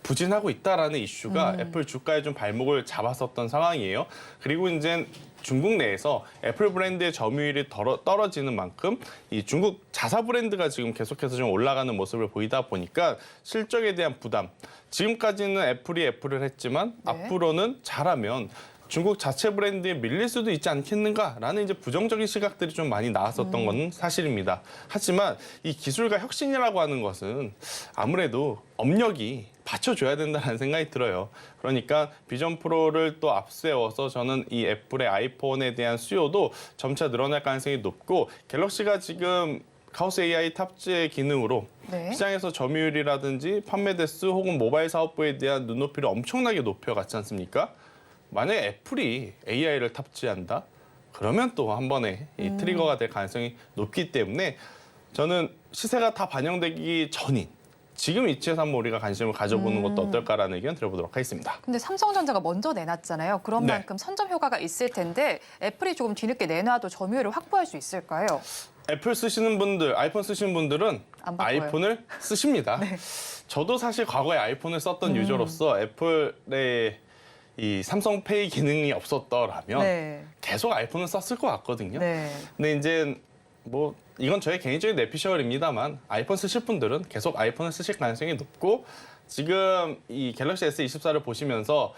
부진하고 있다라는 이슈가 애플 주가에 좀 발목을 잡았었던 상황이에요. 그리고 이제 중국 내에서 애플 브랜드의 점유율이 떨어지는 만큼 이 중국 자사 브랜드가 지금 계속해서 좀 올라가는 모습을 보이다 보니까 실적에 대한 부담. 지금까지는 애플이 애플을 했지만 네. 앞으로는 잘하면 중국 자체 브랜드에 밀릴 수도 있지 않겠는가라는 이제 부정적인 시각들이 좀 많이 나왔었던 건 사실입니다. 하지만 이 기술과 혁신이라고 하는 것은 아무래도 업력이 받쳐줘야 된다는 생각이 들어요. 그러니까 비전 프로를 또 앞세워서 저는 이 애플의 아이폰에 대한 수요도 점차 늘어날 가능성이 높고 갤럭시가 지금 카오스 AI 탑재 기능으로 네. 시장에서 점유율이라든지 판매 대수 혹은 모바일 사업부에 대한 눈높이를 엄청나게 높여갔지 않습니까? 만약에 애플이 AI를 탑재한다? 그러면 또 한 번에 이 트리거가 될 가능성이 높기 때문에 저는 시세가 다 반영되기 전인 지금 위치에서 한번 우리가 관심을 가져보는 것도 어떨까라는 의견 드려보도록 하겠습니다. 근데 삼성전자가 먼저 내놨잖아요. 그런 네. 만큼 선점 효과가 있을 텐데 애플이 조금 뒤늦게 내놔도 점유율을 확보할 수 있을까요? 애플 쓰시는 분들, 아이폰 쓰시는 분들은 안 바꿔요. 아이폰을 쓰십니다. 저도 사실 과거에 아이폰을 썼던 유저로서 애플의 이 삼성페이 기능이 없었더라면 네. 계속 아이폰을 썼을 것 같거든요. 네. 근데 이제 뭐 이건 저의 개인적인 내피셜입니다만 아이폰 쓰실 분들은 계속 아이폰을 쓰실 가능성이 높고 지금 이 갤럭시 S24를 보시면서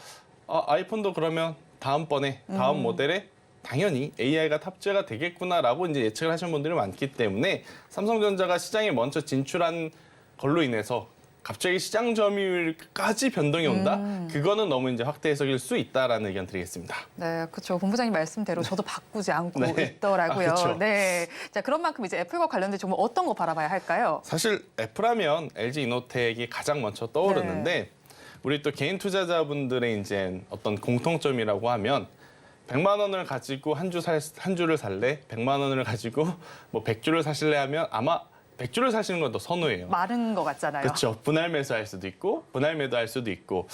아이폰도 그러면 다음번에 다음 모델에 당연히 AI가 탑재가 되겠구나라고 이제 예측을 하시는 분들이 많기 때문에 삼성전자가 시장에 먼저 진출한 걸로 인해서 갑자기 시장 점유율까지 변동이 온다? 그거는 너무 이제 확대 해석일 수 있다라는 의견 드리겠습니다. 네, 그렇죠. 본부장님 말씀대로 저도 바꾸지 않고 네. 있더라고요. 아, 그쵸. 네, 자 그런 만큼 이제 애플과 관련된 정보 어떤 거 바라봐야 할까요? 사실 애플하면 LG 이노텍이 가장 먼저 떠오르는데 우리 또 개인 투자자분들의 이제 어떤 공통점이라고 하면 100만 원을 가지고 한 주를 살래? 100만 원을 가지고 뭐 100주를 사실래 하면 아마 100주를 사시는 건 더 선호예요. 많은 것 같잖아요. 그렇죠. 분할 매수할 수도 있고 분할 매도할 수도 있고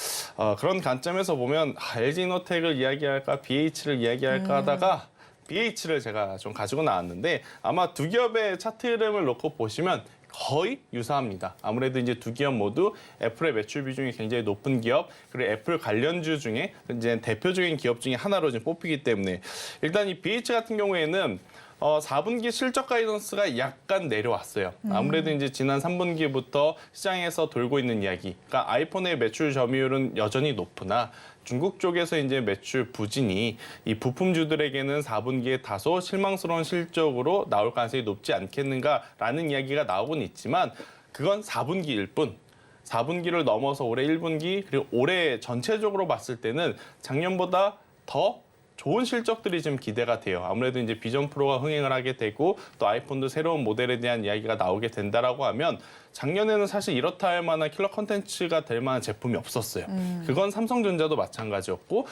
그런 관점에서 보면 LG이노텍을 이야기할까 BH를 이야기할까 하다가 BH를 제가 좀 가지고 나왔는데 아마 두 기업의 차트 흐름을 놓고 보시면 거의 유사합니다. 아무래도 이제 두 기업 모두 애플의 매출 비중이 굉장히 높은 기업 그리고 애플 관련주 중에 이제 대표적인 기업 중에 하나로 지금 뽑히기 때문에 일단 이 BH 같은 경우에는 4분기 실적 가이던스가 약간 내려왔어요. 아무래도 이제 지난 3분기부터 시장에서 돌고 있는 이야기. 그러니까 아이폰의 매출 점유율은 여전히 높으나 중국 쪽에서 이제 매출 부진이 이 부품주들에게는 4분기에 다소 실망스러운 실적으로 나올 가능성이 높지 않겠는가라는 이야기가 나오곤 있지만 그건 4분기일 뿐. 4분기를 넘어서 올해 1분기 그리고 올해 전체적으로 봤을 때는 작년보다 더 좋은 실적들이 지금 기대가 돼요. 아무래도 이제 비전 프로가 흥행을 하게 되고 또 아이폰도 새로운 모델에 대한 이야기가 나오게 된다라고 하면 작년에는 사실 이렇다 할 만한 킬러 컨텐츠가 될 만한 제품이 없었어요. 그건 삼성전자도 마찬가지였고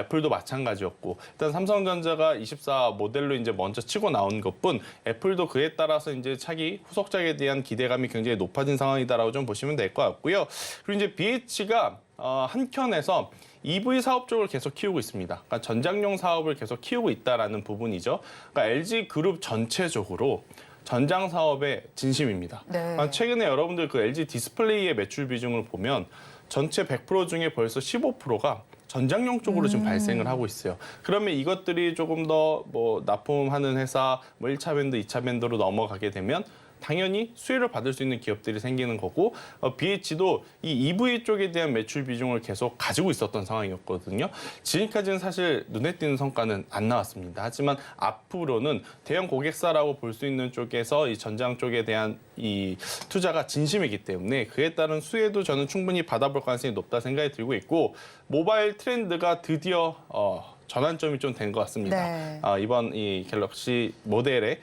애플도 마찬가지였고 일단 삼성전자가 24 모델로 이제 먼저 치고 나온 것뿐 애플도 그에 따라서 이제 차기 후속작에 대한 기대감이 굉장히 높아진 상황이다라고 좀 보시면 될 것 같고요. 그리고 이제 BH가 한켠에서 EV 사업 쪽을 계속 키우고 있습니다. 그러니까 전장용 사업을 계속 키우고 있다라는 부분이죠. 그러니까 LG 그룹 전체적으로 전장 사업의 진심입니다. 네. 그러니까 최근에 여러분들 그 LG 디스플레이의 매출 비중을 보면 전체 100% 중에 벌써 15%가 전장용 쪽으로 지금 발생을 하고 있어요. 그러면 이것들이 조금 더 뭐 납품하는 회사, 뭐 1차 밴드, 2차 밴드로 넘어가게 되면 당연히 수혜를 받을 수 있는 기업들이 생기는 거고 BH도 이 EV 쪽에 대한 매출 비중을 계속 가지고 있었던 상황이었거든요. 지금까지는 사실 눈에 띄는 성과는 안 나왔습니다. 하지만 앞으로는 대형 고객사라고 볼 수 있는 쪽에서 이 전장 쪽에 대한 이 투자가 진심이기 때문에 그에 따른 수혜도 저는 충분히 받아볼 가능성이 높다 생각이 들고 있고 모바일 트렌드가 드디어 전환점이 좀 된 것 같습니다. 네. 이번 이 갤럭시 모델에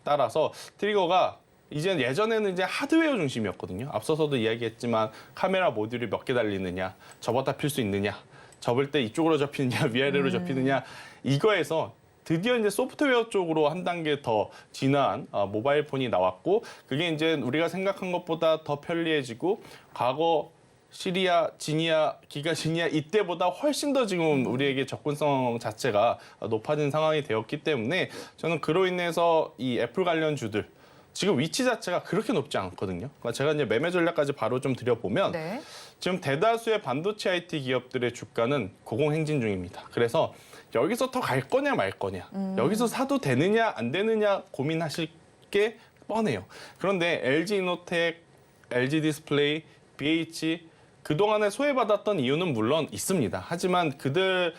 따라서 트리거가 이제 예전에는 이제 하드웨어 중심이었거든요. 앞서서도 이야기했지만 카메라 모듈이 몇 개 달리느냐, 접었다 필 수 있느냐, 접을 때 이쪽으로 접히느냐, 위아래로 접히느냐 이거에서 드디어 이제 소프트웨어 쪽으로 한 단계 더 진화한 모바일 폰이 나왔고 그게 이제 우리가 생각한 것보다 더 편리해지고 과거 시리아, 지니아, 기가 지니아 이때보다 훨씬 더 지금 우리에게 접근성 자체가 높아진 상황이 되었기 때문에 저는 그로 인해서 이 애플 관련주들 지금 위치 자체가 그렇게 높지 않거든요. 그러니까 제가 이제 매매 전략까지 바로 좀 드려보면 네. 지금 대다수의 반도체 IT 기업들의 주가는 고공행진 중입니다. 그래서 여기서 더 갈 거냐 말 거냐, 여기서 사도 되느냐 안 되느냐 고민하실 게 뻔해요. 그런데 LG이노텍, LG디스플레이, BH 그동안에 소외받았던 이유는 물론 있습니다. 하지만 그들은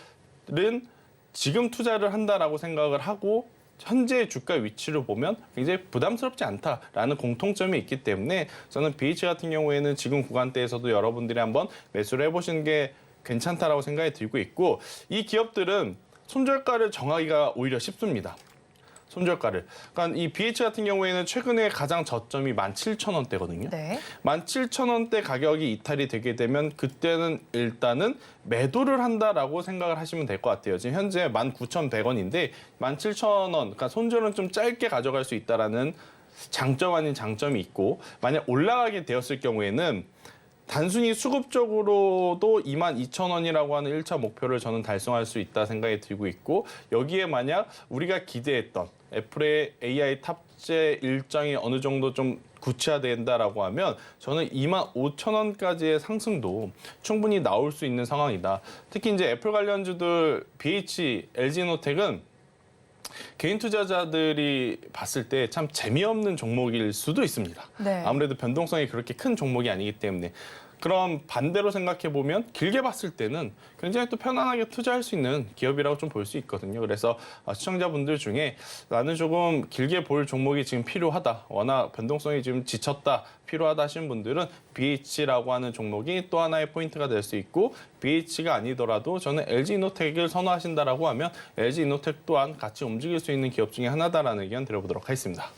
지금 투자를 한다라고 생각을 하고 현재의 주가 위치를 보면 굉장히 부담스럽지 않다라는 공통점이 있기 때문에 저는 BH 같은 경우에는 지금 구간대에서도 여러분들이 한번 매수를 해보시는 게 괜찮다라고 생각이 들고 있고 이 기업들은 손절가를 정하기가 오히려 쉽습니다. 손절가를. 그러니까 이 BH 같은 경우에는 최근에 가장 저점이 17,000원대거든요. 네. 17,000원대 가격이 이탈이 되게 되면 그때는 일단은 매도를 한다라고 생각을 하시면 될 것 같아요. 지금 현재 19,100원인데 17,000원, 그러니까 손절은 좀 짧게 가져갈 수 있다라는 장점 아닌 장점이 있고 만약 올라가게 되었을 경우에는 단순히 수급적으로도 22,000원이라고 하는 1차 목표를 저는 달성할 수 있다 생각이 들고 있고 여기에 만약 우리가 기대했던 애플의 AI 탑재 일정이 어느 정도 좀 구체화된다라고 하면 저는 25,000원까지의 상승도 충분히 나올 수 있는 상황이다. 특히 이제 애플 관련주들 BH, LG노텍은 개인 투자자들이 봤을 때 참 재미없는 종목일 수도 있습니다. 네. 아무래도 변동성이 그렇게 큰 종목이 아니기 때문에. 그럼 반대로 생각해 보면 길게 봤을 때는 굉장히 또 편안하게 투자할 수 있는 기업이라고 좀 볼 수 있거든요. 그래서 시청자분들 중에 나는 조금 길게 볼 종목이 지금 필요하다. 워낙 변동성이 지금 지쳤다. 필요하다 하시는 분들은 BH라고 하는 종목이 또 하나의 포인트가 될 수 있고 BH가 아니더라도 저는 LG이노텍을 선호하신다라고 하면 LG이노텍 또한 같이 움직일 수 있는 기업 중에 하나다라는 의견 드려보도록 하겠습니다.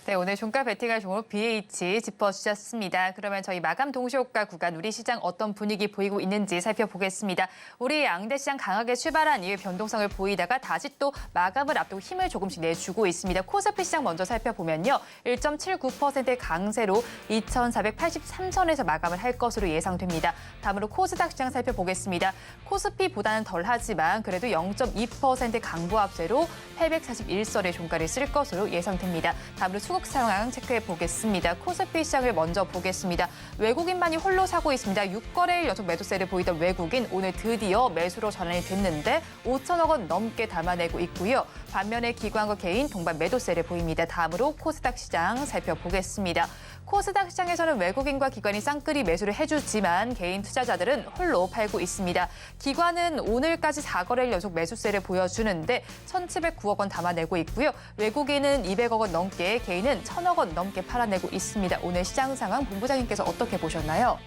네, 오늘 종가 베팅할 종목 BH 짚어주셨습니다. 그러면 저희 마감 동시효과 구간 우리 시장 어떤 분위기 보이고 있는지 살펴보겠습니다. 우리 양대 시장 강하게 출발한 이후 변동성을 보이다가 다시 또 마감을 앞두고 힘을 조금씩 내주고 있습니다. 코스피 시장 먼저 살펴보면요. 1.79%의 강세로 2,483선에서 마감을 할 것으로 예상됩니다. 다음으로 코스닥 시장 살펴보겠습니다. 코스피보다는 덜하지만 그래도 0.2% 강보 합세로 841선의 종가를 쓸 것으로 예상됩니다. 다음으로 수급 상황 체크해 보겠습니다. 코스피 시장을 먼저 보겠습니다. 외국인만이 홀로 사고 있습니다. 6거래일 연속 매도세를 보이던 외국인 오늘 드디어 매수로 전환이 됐는데 5천억 원 넘게 담아내고 있고요. 반면에 기관과 개인 동반 매도세를 보입니다. 다음으로 코스닥 시장 살펴보겠습니다. 코스닥 시장에서는 외국인과 기관이 쌍끌이 매수를 해주지만 개인 투자자들은 홀로 팔고 있습니다. 기관은 오늘까지 4거래일 연속 매수세를 보여주는데 1,709억 원 담아내고 있고요. 외국인은 200억 원 넘게, 개인은 1,000억 원 넘게 팔아내고 있습니다. 오늘 시장 상황 본부장님께서 어떻게 보셨나요?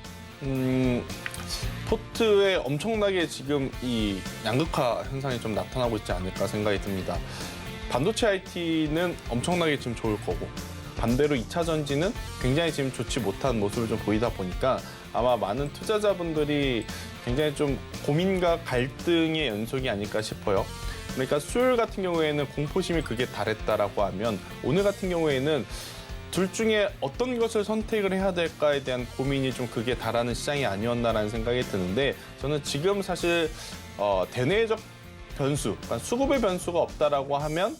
포트에 엄청나게 지금 이 양극화 현상이 좀 나타나고 있지 않을까 생각이 듭니다. 반도체 IT는 엄청나게 지금 좋을 거고 반대로 2차 전지는 굉장히 지금 좋지 못한 모습을 좀 보이다 보니까 아마 많은 투자자분들이 굉장히 좀 고민과 갈등의 연속이 아닐까 싶어요. 그러니까 수요일 같은 경우에는 공포심이 극에 달했다라고 하면 오늘 같은 경우에는 둘 중에 어떤 것을 선택을 해야 될까에 대한 고민이 좀 극에 달하는 시장이 아니었나라는 생각이 드는데 저는 지금 사실 대내적 변수, 그러니까 수급의 변수가 없다라고 하면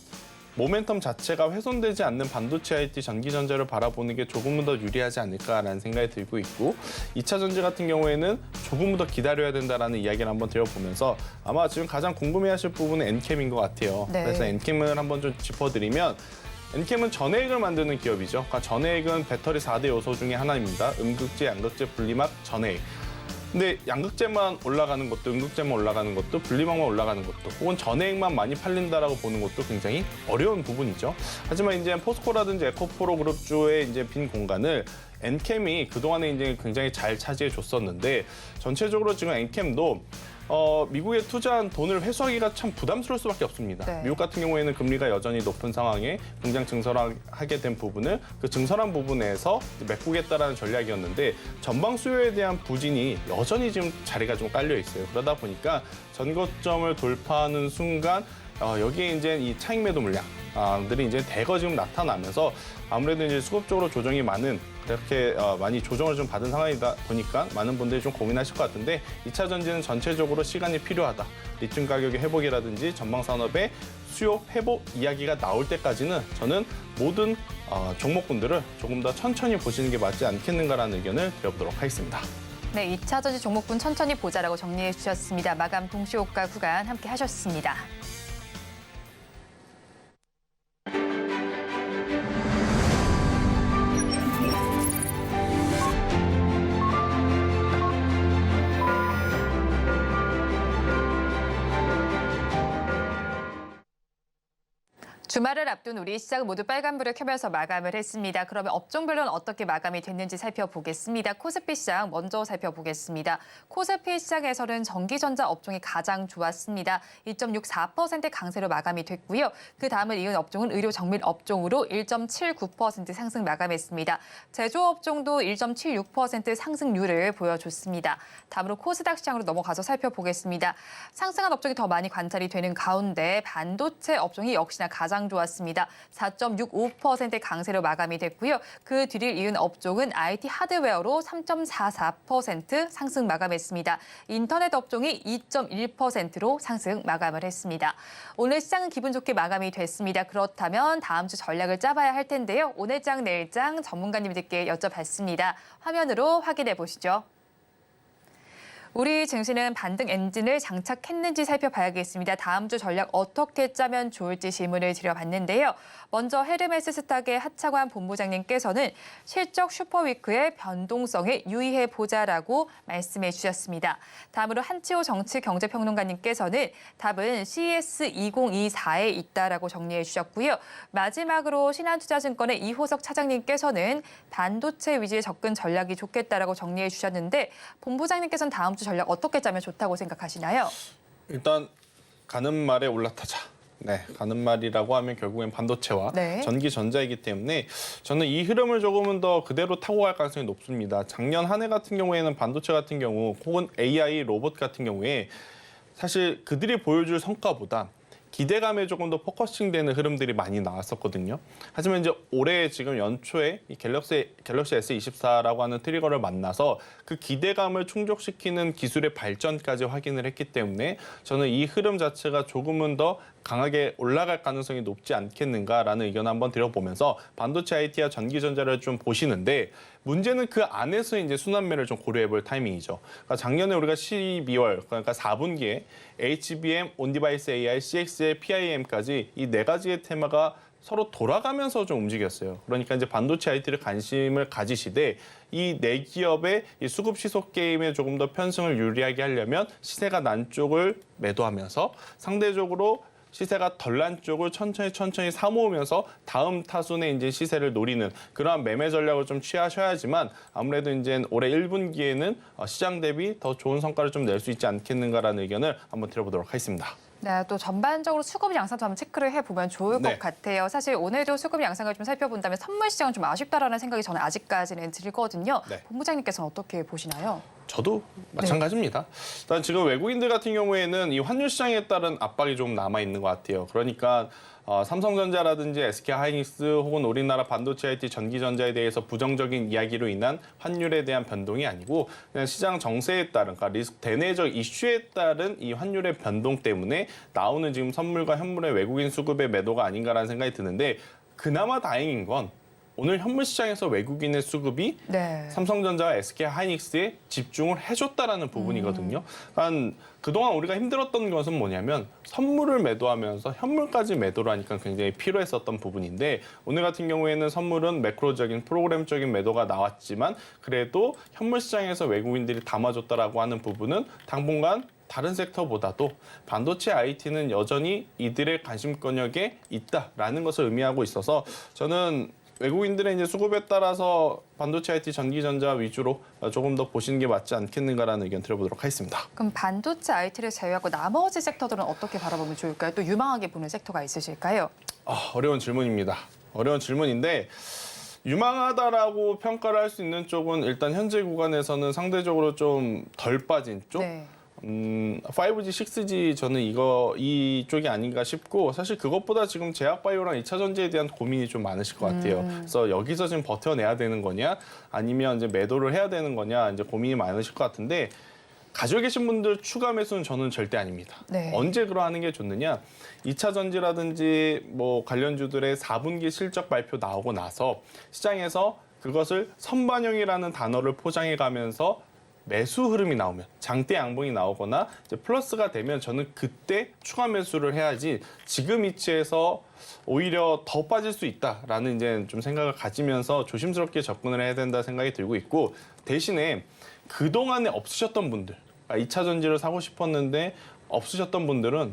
모멘텀 자체가 훼손되지 않는 반도체 IT 전기전자를 바라보는 게 조금은 더 유리하지 않을까라는 생각이 들고 있고 2차 전지 같은 경우에는 조금 더 기다려야 된다라는 이야기를 한번 드려보면서 아마 지금 가장 궁금해하실 부분은 엔캠인 것 같아요. 네. 그래서 엔캠을 한번 좀 짚어드리면 엔캠은 전해액을 만드는 기업이죠. 그러니까 전해액은 배터리 4대 요소 중에 하나입니다. 음극재, 양극재, 분리막, 전해액. 근데 양극재만 올라가는 것도, 음극재만 올라가는 것도, 분리막만 올라가는 것도, 혹은 전해액만 많이 팔린다라고 보는 것도 굉장히 어려운 부분이죠. 하지만 이제 포스코라든지 에코프로 그룹주의 이제 빈 공간을 엔캠이 그동안에 이제 굉장히 잘 차지해 줬었는데, 전체적으로 지금 엔캠도 미국에 투자한 돈을 회수하기가 참 부담스러울 수밖에 없습니다. 네. 미국 같은 경우에는 금리가 여전히 높은 상황에 공장 증설하게 된 부분을 그 증설한 부분에서 메꾸겠다라는 전략이었는데, 전방 수요에 대한 부진이 여전히 지금 자리가 좀 깔려 있어요. 그러다 보니까 전고점을 돌파하는 순간 여기에 이제 이 차익 매도 물량들이 이제 대거 지금 나타나면서 아무래도 이제 수급적으로 조정이 많은, 그렇게 많이 조정을 좀 받은 상황이다 보니까 많은 분들이 좀 고민하실 것 같은데, 2차 전지는 전체적으로 시간이 필요하다. 리튬 가격의 회복이라든지 전방 산업의 수요 회복 이야기가 나올 때까지는 저는 모든 종목군들을 조금 더 천천히 보시는 게 맞지 않겠는가라는 의견을 드려보도록 하겠습니다. 네, 2차 전지 종목군 천천히 보자라고 정리해 주셨습니다. 마감 동시호가 구간 함께 하셨습니다. 주말을 앞둔 우리 시장 모두 빨간불을 켜면서 마감을 했습니다. 그러면 업종별로는 어떻게 마감이 됐는지 살펴보겠습니다. 코스피 시장 먼저 살펴보겠습니다. 코스피 시장에서는 전기전자 업종이 가장 좋았습니다. 2.64% 강세로 마감이 됐고요. 그 다음을 이은 업종은 의료 정밀 업종으로 1.79% 상승 마감했습니다. 제조업종도 1.76% 상승률을 보여줬습니다. 다음으로 코스닥 시장으로 넘어가서 살펴보겠습니다. 상승한 업종이 더 많이 관찰이 되는 가운데 반도체 업종이 역시나 가장 좋았습니다. 4.65% 강세로 마감이 됐고요. 그 뒤를 이은 업종은 IT 하드웨어로 3.44% 상승 마감했습니다. 인터넷 업종이 2.1%로 상승 마감을 했습니다. 오늘 시장은 기분 좋게 마감이 됐습니다. 그렇다면 다음 주 전략을 짜봐야 할 텐데요. 오늘장 내일장 전문가님들께 여쭤봤습니다. 화면으로 확인해 보시죠. 우리 증시는 반등 엔진을 장착했는지 살펴봐야겠습니다. 다음 주 전략 어떻게 짜면 좋을지 질문을 드려봤는데요. 먼저 헤르메스 스탁의 하창환 본부장님께서는 실적 슈퍼위크의 변동성에 유의해 보자라고 말씀해 주셨습니다. 다음으로 한치호 정치경제평론가님께서는 답은 CES 2024에 있다라고 정리해 주셨고요. 마지막으로 신한투자증권의 이호석 차장님께서는 반도체 위주의 접근 전략이 좋겠다라고 정리해 주셨는데, 본부장님께서는 다음 주 전략 어떻게 짜면 좋다고 생각하시나요? 일단 가는 말에 올라타자. 네, 가는 말이라고 하면 결국엔 반도체와 네. 전기전자이기 때문에 저는 이 흐름을 조금은 더 그대로 타고 갈 가능성이 높습니다. 작년 한 해 같은 경우에는 반도체 같은 경우 혹은 AI 로봇 같은 경우에 사실 그들이 보여줄 성과보다 기대감에 조금 더 포커싱되는 흐름들이 많이 나왔었거든요. 하지만 이제 올해 지금 연초에 이 갤럭시 S24라고 하는 트리거를 만나서 그 기대감을 충족시키는 기술의 발전까지 확인을 했기 때문에 저는 이 흐름 자체가 조금은 더 강하게 올라갈 가능성이 높지 않겠는가라는 의견을 한번 드려보면서 반도체 IT와 전기전자를 좀 보시는데, 문제는 그 안에서 이제 순환매를 좀 고려해볼 타이밍이죠. 그러니까 작년에 우리가 12월, 그러니까 4분기에 HBM, 온디바이스 AI, CXL, PIM까지 이 네 가지의 테마가 서로 돌아가면서 좀 움직였어요. 그러니까 이제 반도체 IT를 관심을 가지시되 이 네 기업의 이 수급 시속 게임에 조금 더 편승을 유리하게 하려면 시세가 난 쪽을 매도하면서 상대적으로 시세가 덜 난 쪽을 천천히 사모으면서 다음 타순에 이제 시세를 노리는 그러한 매매 전략을 좀 취하셔야지만 아무래도 이제 올해 1분기에는 시장 대비 더 좋은 성과를 좀 낼 수 있지 않겠는가라는 의견을 한번 드려보도록 하겠습니다. 네, 또 전반적으로 수급 양상도 한번 체크를 해보면 좋을 것 같아요. 사실 오늘도 수급 양상을 좀 살펴본다면 선물 시장은 좀 아쉽다라는 생각이 저는 아직까지는 들거든요. 네. 본부장님께서는 어떻게 보시나요? 저도 마찬가지입니다. 일단 지금 외국인들 같은 경우에는 이 환율 시장에 따른 압박이 좀 남아 있는 것 같아요. 그러니까 삼성전자라든지 SK하이닉스 혹은 우리나라 반도체 IT 전기전자에 대해서 부정적인 이야기로 인한 환율에 대한 변동이 아니고 그냥 시장 정세에 따른, 그러니까 리스크 대내적 이슈에 따른 이 환율의 변동 때문에 나오는 지금 선물과 현물의 외국인 수급의 매도가 아닌가라는 생각이 드는데, 그나마 다행인 건 오늘 현물 시장에서 외국인의 수급이 네. 삼성전자와 SK하이닉스에 집중을 해줬다라는 부분이거든요. 그러니까 그동안 우리가 힘들었던 것은 뭐냐면 선물을 매도하면서 현물까지 매도를 하니까 굉장히 필요했었던 부분인데 오늘 같은 경우에는 선물은 매크로적인 프로그램적인 매도가 나왔지만 그래도 현물 시장에서 외국인들이 담아줬다라고 하는 부분은 당분간 다른 섹터보다도 반도체 IT는 여전히 이들의 관심권역에 있다라는 것을 의미하고 있어서 저는 외국인들의 이제 수급에 따라서 반도체 IT 전기전자 위주로 조금 더 보시는 게 맞지 않겠는가라는 의견 드려보도록 하겠습니다. 그럼 반도체 IT를 제외하고 나머지 섹터들은 어떻게 바라보면 좋을까요? 또 유망하게 보는 섹터가 있으실까요? 어려운 질문입니다. 어려운 질문인데 유망하다라고 평가를 할 수 있는 쪽은 일단 현재 구간에서는 상대적으로 좀 덜 빠진 쪽. 네. 5G, 6G 저는 이쪽이 아닌가 싶고 사실 그것보다 지금 제약바이오랑 2차 전지에 대한 고민이 좀 많으실 것 같아요. 그래서 여기서 지금 버텨내야 되는 거냐 아니면 이제 매도를 해야 되는 거냐 이제 고민이 많으실 것 같은데 가지고 계신 분들 추가 매수는 저는 절대 아닙니다. 네. 언제 그러하는 게 좋느냐? 2차 전지라든지 뭐 관련주들의 4분기 실적 발표 나오고 나서 시장에서 그것을 선반영이라는 단어를 포장해 가면서 매수 흐름이 나오면 장대 양봉이 나오거나 이제 플러스가 되면 저는 그때 추가 매수를 해야지 지금 위치에서 오히려 더 빠질 수 있다라는 이제 좀 생각을 가지면서 조심스럽게 접근을 해야 된다 생각이 들고 있고 대신에 그동안에 없으셨던 분들 2차 전지를 사고 싶었는데 없으셨던 분들은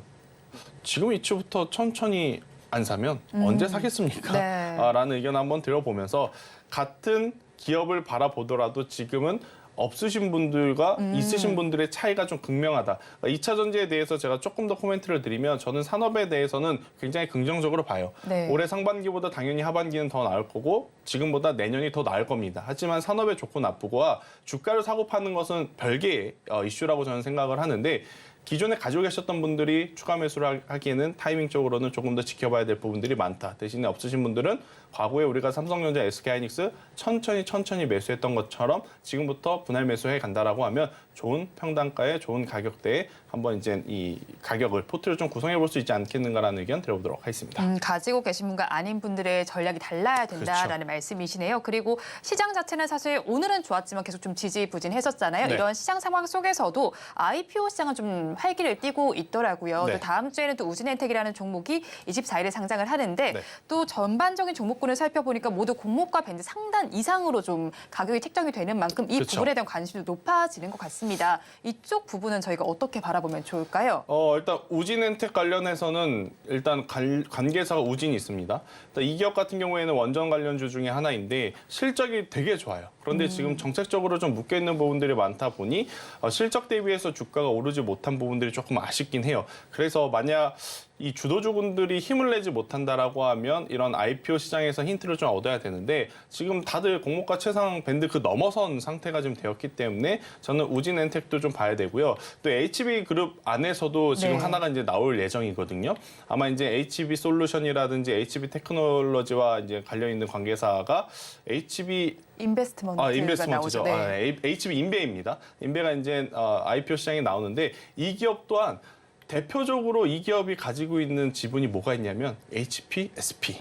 지금 이치부터 천천히 안 사면 언제 사겠습니까? 네. 라는 의견 한번 들어보면서 같은 기업을 바라보더라도 지금은 없으신 분들과 있으신 분들의 차이가 좀 극명하다. 2차 전지에 대해서 제가 조금 더 코멘트를 드리면 저는 산업에 대해서는 굉장히 긍정적으로 봐요. 네. 올해 상반기보다 당연히 하반기는 더 나을 거고 지금보다 내년이 더 나을 겁니다. 하지만 산업의 좋고 나쁘고와 주가를 사고 파는 것은 별개의 이슈라고 저는 생각을 하는데 기존에 가지고 계셨던 분들이 추가 매수를 하기에는 타이밍적으로는 조금 더 지켜봐야 될 부분들이 많다. 대신에 없으신 분들은 과거에 우리가 삼성전자, SK하이닉스 천천히 매수했던 것처럼 지금부터 분할 매수해 간다라고 하면 좋은 평단가에 좋은 가격대에 한번 이제 이 가격을 포트를 좀 구성해 볼 수 있지 않겠는가라는 의견 드려보도록 하겠습니다. 가지고 계신 분과 아닌 분들의 전략이 달라야 된다라는 말씀이시네요. 그리고 시장 자체는 사실 오늘은 좋았지만 계속 좀 지지부진했었잖아요. 네. 이런 시장 상황 속에서도 IPO 시장은 좀 활기를 띠고 있더라고요. 네. 또 다음 주에는 또 우진엔텍이라는 종목이 24일에 상장을 하는데 네. 또 전반적인 종목군을 살펴보니까 모두 공모가 밴드 상단 이상으로 좀 가격이 책정이 되는 만큼 이 그렇죠. 부분에 대한 관심도 높아지는 것 같습니다. 이쪽 부분은 저희가 어떻게 바라보면 좋을까요? 일단 우진엔텍 관련해서는 일단 관계사가 우진이 있습니다. 일단 이 기업 같은 경우에는 원전 관련주 중에 하나인데 실적이 되게 좋아요. 그런데 지금 정책적으로 좀 묶여 있는 부분들이 많다 보니 실적 대비해서 주가가 오르지 못한 부분들이 조금 아쉽긴 해요. 그래서 만약 이 주도주분들이 힘을 내지 못한다라고 하면 이런 IPO 시장에서 힌트를 좀 얻어야 되는데 지금 다들 공모가 최상 밴드 그 넘어선 상태가 좀 되었기 때문에 저는 우진엔텍도 좀 봐야 되고요. 또 HB그룹 안에서도 지금 네. 하나가 이제 나올 예정이거든요. 아마 이제 HB솔루션이라든지 HB테크놀로지와 이제 관련 있는 관계사가 인베스트먼트가 인베스트먼트죠. 나오죠. 네. HB 인베입니다. 인베가 이제 IPO 시장에 나오는데 이 기업 또한 대표적으로 이 기업이 가지고 있는 지분이 뭐가 있냐면 HPSP.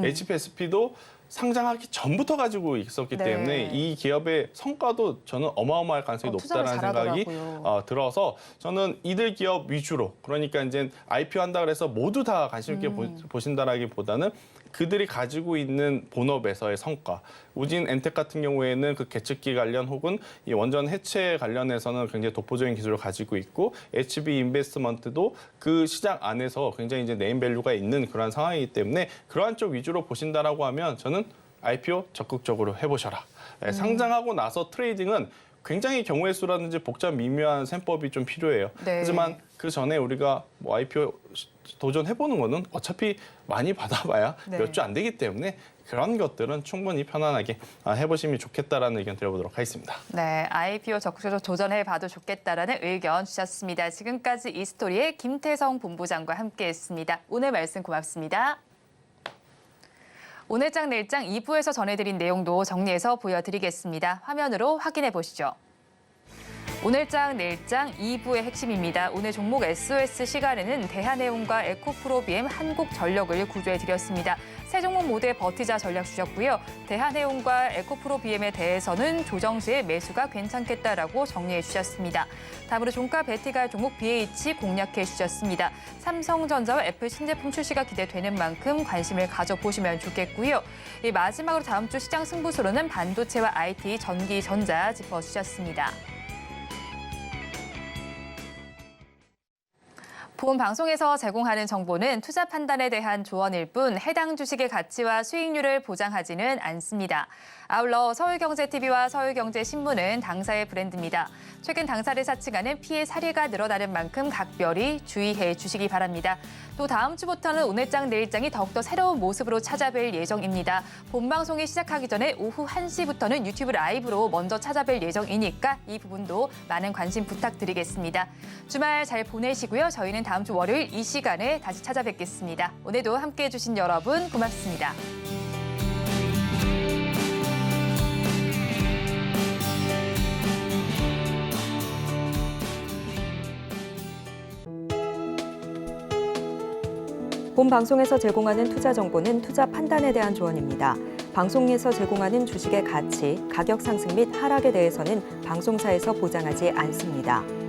HPSP도 상장하기 전부터 가지고 있었기 네. 때문에 이 기업의 성과도 저는 어마어마할 가능성이 투자를 높다라는 생각이 잘하더라고요. 들어서 저는 이들 기업 위주로 그러니까 이제 IPO 한다 그래서 모두 다 관심 있게 보신다라기보다는 그들이 가지고 있는 본업에서의 성과, 우진엔텍 같은 경우에는 그 계측기 관련 혹은 이 원전 해체 관련해서는 굉장히 독보적인 기술을 가지고 있고 HB 인베스트먼트도 그 시장 안에서 굉장히 이제 네임밸류가 있는 그런 상황이기 때문에 그러한 쪽 위주로 보신다라고 하면 저는 IPO 적극적으로 해보셔라. 네, 상장하고 나서 트레이딩은 굉장히 경우의 수라든지 복잡 미묘한 셈법이 좀 필요해요. 네. 하지만 그 전에 우리가 뭐 IPO 도전해보는 거는 어차피 많이 받아봐야 네. 몇 주 안 되기 때문에 그런 것들은 충분히 편안하게 해보시면 좋겠다라는 의견 드려보도록 하겠습니다. 네, IPO 적극적으로 도전해봐도 좋겠다라는 의견 주셨습니다. 지금까지 이스토리의 김태성 본부장과 함께했습니다. 오늘 말씀 고맙습니다. 오늘장 내일장 2부에서 전해드린 내용도 정리해서 보여드리겠습니다. 화면으로 확인해 보시죠. 오늘장 내일장 2부의 핵심입니다. 오늘 종목 SOS 시간에는 대한해운과 에코프로비엠, 한국전력을 구조해드렸습니다. 세 종목 모두에 버티자 전략 주셨고요. 대한해운과 에코프로비엠에 대해서는 조정 시에 매수가 괜찮겠다라고 정리해 주셨습니다. 다음으로 종가 베티갈 종목 BH 공략해 주셨습니다. 삼성전자와 애플 신제품 출시가 기대되는 만큼 관심을 가져보시면 좋겠고요. 마지막으로 다음 주 시장 승부수로는 반도체와 IT, 전기, 전자 짚어주셨습니다. 본 방송에서 제공하는 정보는 투자 판단에 대한 조언일 뿐 해당 주식의 가치와 수익률을 보장하지는 않습니다. 아울러 서울경제TV와 서울경제신문은 당사의 브랜드입니다. 최근 당사를 사칭하는 피해 사례가 늘어나는 만큼 각별히 주의해 주시기 바랍니다. 또 다음 주부터는 오늘장 내일장이 더욱더 새로운 모습으로 찾아뵐 예정입니다. 본 방송이 시작하기 전에 오후 1시부터는 유튜브 라이브로 먼저 찾아뵐 예정이니까 이 부분도 많은 관심 부탁드리겠습니다. 주말 잘 보내시고요. 저희는 다음 주 월요일 이 시간에 다시 찾아뵙겠습니다. 오늘도 함께해 주신 여러분 고맙습니다. 본 방송에서 제공하는 투자 정보는 투자 판단에 대한 조언입니다. 방송에서 제공하는 주식의 가치, 가격 상승 및 하락에 대해서는 방송사에서 보장하지 않습니다.